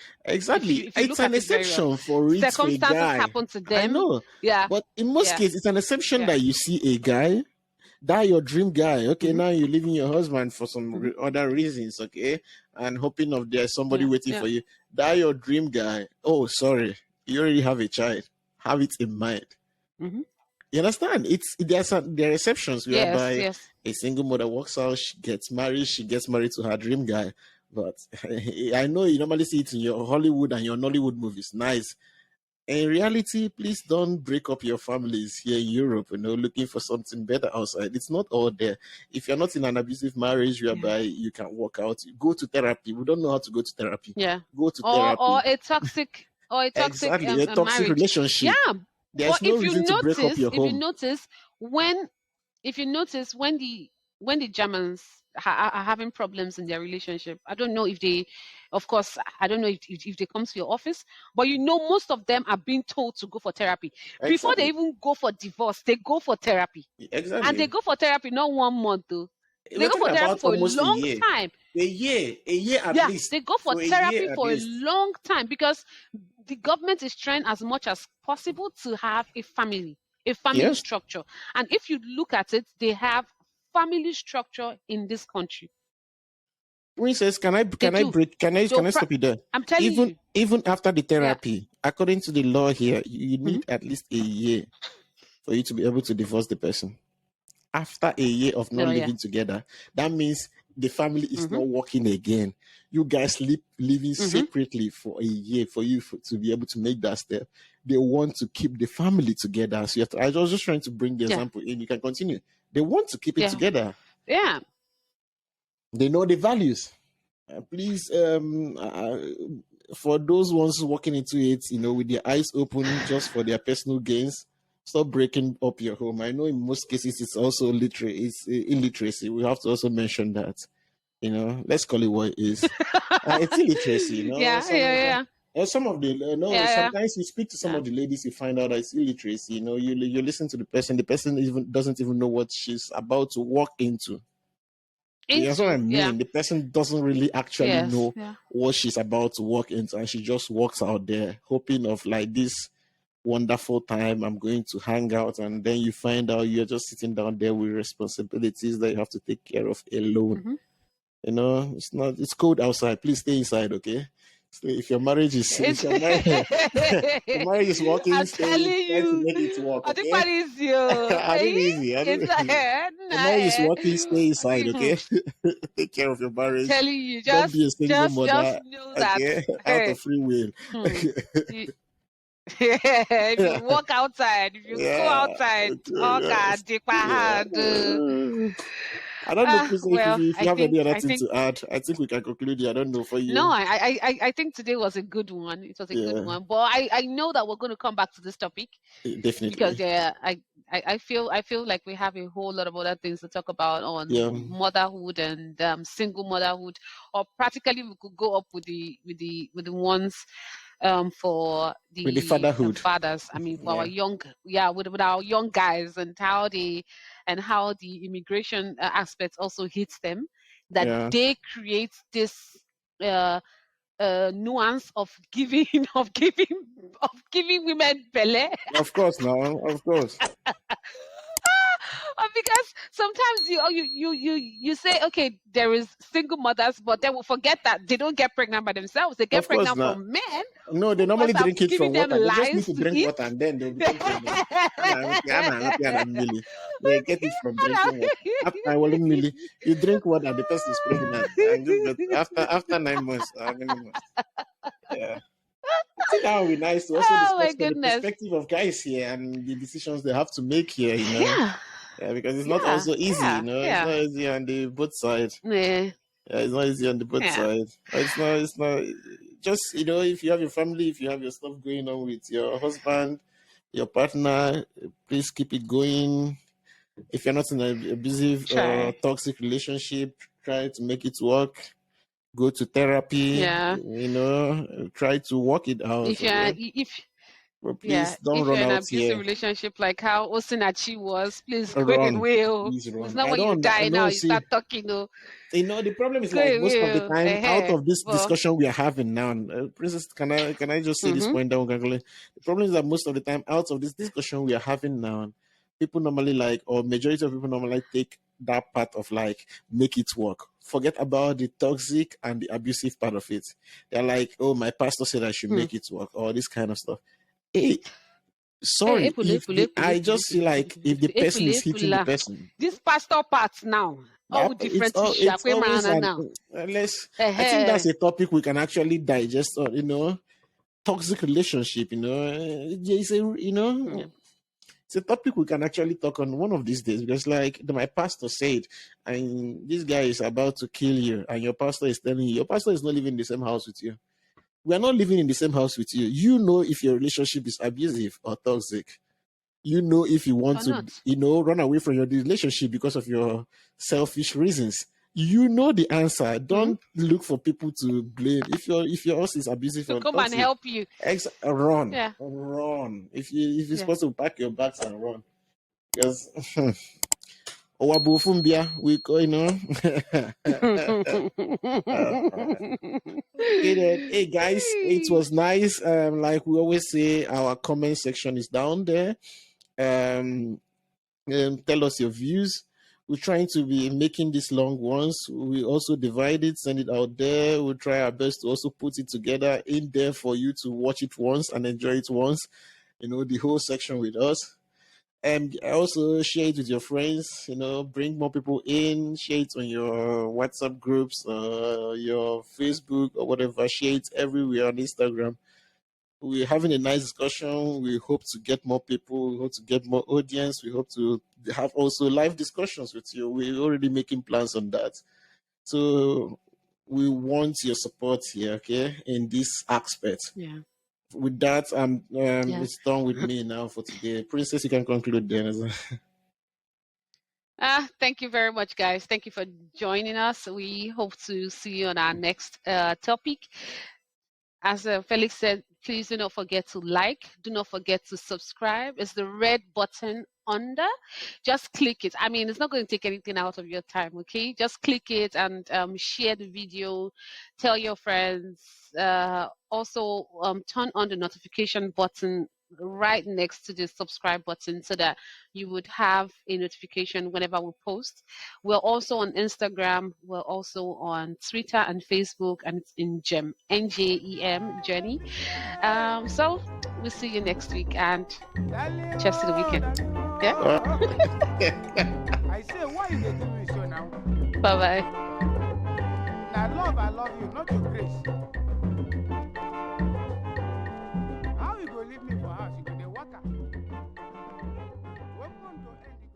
if you Exactly. if you It's look an at it very well, exception for it for a circumstances guy. happen to I them. know. Yeah, But in most yeah, cases, it's an exception yeah. that you see a guy, that your dream guy. Okay, Hmm. now you're leaving your husband for some Hmm. other reasons, okay? And hoping of there's somebody Yeah, waiting yeah. for you. That your dream guy. Oh, sorry. You already have a child. Have it in mind. Hmm. You understand? There are exceptions Yes, whereby yes. a single mother walks out, she gets married to her dream guy. But I know you normally see it in your Hollywood and your Nollywood movies. Nice. In reality, please don't break up your families here in Europe, looking for something better outside. It's not all there. If you're not in an abusive marriage Yeah, whereby you can work out, go to therapy. We don't know how to go to therapy. yeah. Go to Or therapy. a toxic, Exactly. A a toxic marriage. Yeah, relationship. There's but no reason to break up your if you home. notice when if you notice when the Germans are having problems in their relationship, I don't know if they, of course, I don't know if they come to your office, but most of them are being told to go for therapy before they Exactly. even go for divorce. They go for therapy, and they Exactly. go for therapy not 1 month though. They We're go talking for therapy about for a almost a long year. time. A year at Yeah, least. they go for For a therapy year at for a least. long time, because the government is trying as much as possible to have a family Yes. structure. And if you look at it, they have family structure in this country. Princess, They can I do. break They'll can I stop you there? I'm telling Even you. even after the Yeah. therapy, according to the law here, you Mhm. need at least a year for you to be able to divorce the person. After a year of not No, yeah. living together, that means the family is Mm-hmm. not working again. You guys living separately for a year for you to be able to make that step. They want to keep the family together. So I was just trying to bring the Yeah. example in. You can continue. They want to keep it Yeah. together. Yeah. They know the values. Please, for those ones walking into it, with their eyes open just for their personal gains, stop breaking up your home. I know in most cases it's also illiteracy. We have to also mention that. Let's call it what it is. It's illiteracy. Yeah. Yeah. Some of the Yeah. sometimes you speak to some Yeah. of the ladies, you find out that it's illiteracy. You listen to the person even doesn't even know what she's about to walk into. That's what I mean. Yeah. The person doesn't really actually Yes. know Yeah. what she's about to walk into, and she just walks out there hoping of like this wonderful time. I'm going to hang out, and then you find out you're just sitting down there with responsibilities that you have to take care of alone. It's cold outside. Please stay inside, okay? If your marriage is your marriage is working, I'm stay, telling try to you. make it work, I think okay? what is you? I didn't easy. Your marriage is working, stay inside, okay? Take care of your marriage. Telling you, Don't be a single just mother, know that okay? Out of free will. you- if you walk outside, if you go Yeah. outside, Okay, oh yes. God, take my hand. I don't know, Chris, Well, if you I have any think other thing to add. I think we can conclude here. I don't know for you. no, I think today was a good one. It was a good Yeah. one, but I know that we're going to come back to this topic Definitely. because I feel like we have a whole lot of other things to talk about on motherhood and single motherhood, or practically we could go up with the ones for With the fatherhood. fathers. I mean, for our young, with our young guys, and how the immigration aspect also hits them. That they create this nuance of giving women belly. Of course, now, of course. Because sometimes you say, okay, there is single mothers, but they will forget that they don't get pregnant by themselves. They get pregnant from men. No, they normally drink it from water. They just need to drink eat. water and then they'll become pregnant. They get it from drinking water. You drink water, the person is pregnant. And after 9 months, yeah. I think that would be nice to also discuss from the perspective of guys here and the decisions they have to make here, Yeah, because it's not also easy, It's not easy on the both sides. Yeah, it's not easy on the both sides. It's not just, if you have your family, if you have your stuff going on with your husband, your partner, please keep it going. If you're not in an abusive or toxic relationship, try to make it work. Go to therapy, try to work it out. But please don't run out here. If you're in an abusive relationship like how Osinachi was, please go run. away. Please run. It's not when you die now, you start talking. The problem is like most of the time, out of this discussion we are having now, Princess, can I just say this point down? The problem is that most of the time, out of this discussion we are having now, people normally or majority of people normally take that part of make it work. Forget about the toxic and the abusive part of it. They're like, oh, my pastor said I should make it work, or this kind of stuff. Hey, sorry, I just feel like if the person is hitting the person, this pastor part now, all different it's always now. I think that's a topic we can actually digest on. Toxic relationship. It's a topic we can actually talk on one of these days, because my pastor said, and this guy is about to kill you, and your pastor is telling you, your pastor is not living in the same house with you. We are not living in the same house with you. You know if your relationship is abusive or toxic. You know if you want to, run away from your relationship because of your selfish reasons. You know the answer. Don't look for people to blame. If your house is abusive or come toxic, and help you. Run. Run. If you're supposed to pack your bags and run. Because we Hey guys, it was nice. Like we always say, our comment section is down there. Tell us your views. We're trying to be making these long ones. We also divide it, send it out there. We'll try our best to also put it together in there for you to watch it once and enjoy it once. The whole section with us. Also share it with your friends, bring more people in, share it on your WhatsApp groups, your Facebook or whatever, share it everywhere on Instagram. We're having a nice discussion. We hope to get more people, we hope to get more audience, we hope to have also live discussions with you. We're already making plans on that. So we want your support here, okay, in this aspect. Yeah. With that, Yeah. it's done with me now for today. Princess, you can conclude then as well. Thank you very much, guys. Thank you for joining us. We hope to see you on our next topic. As Felix said, please do not forget to like. Do not forget to subscribe. It's the red button under. Just click it. I mean, it's not going to take anything out of your time, okay? Just click it and share the video. Tell your friends. Also, turn on the notification button right next to the subscribe button so that you would have a notification whenever we post. We're also on Instagram. We're also on Twitter and Facebook, and it's in NJEM journey. So we'll see you next week, and cheers to the weekend. Yeah. I say, why you dey do me so now? Bye bye. Now, I love you, not your grace. How you go leave me for house? You go dey waka. Welcome to end.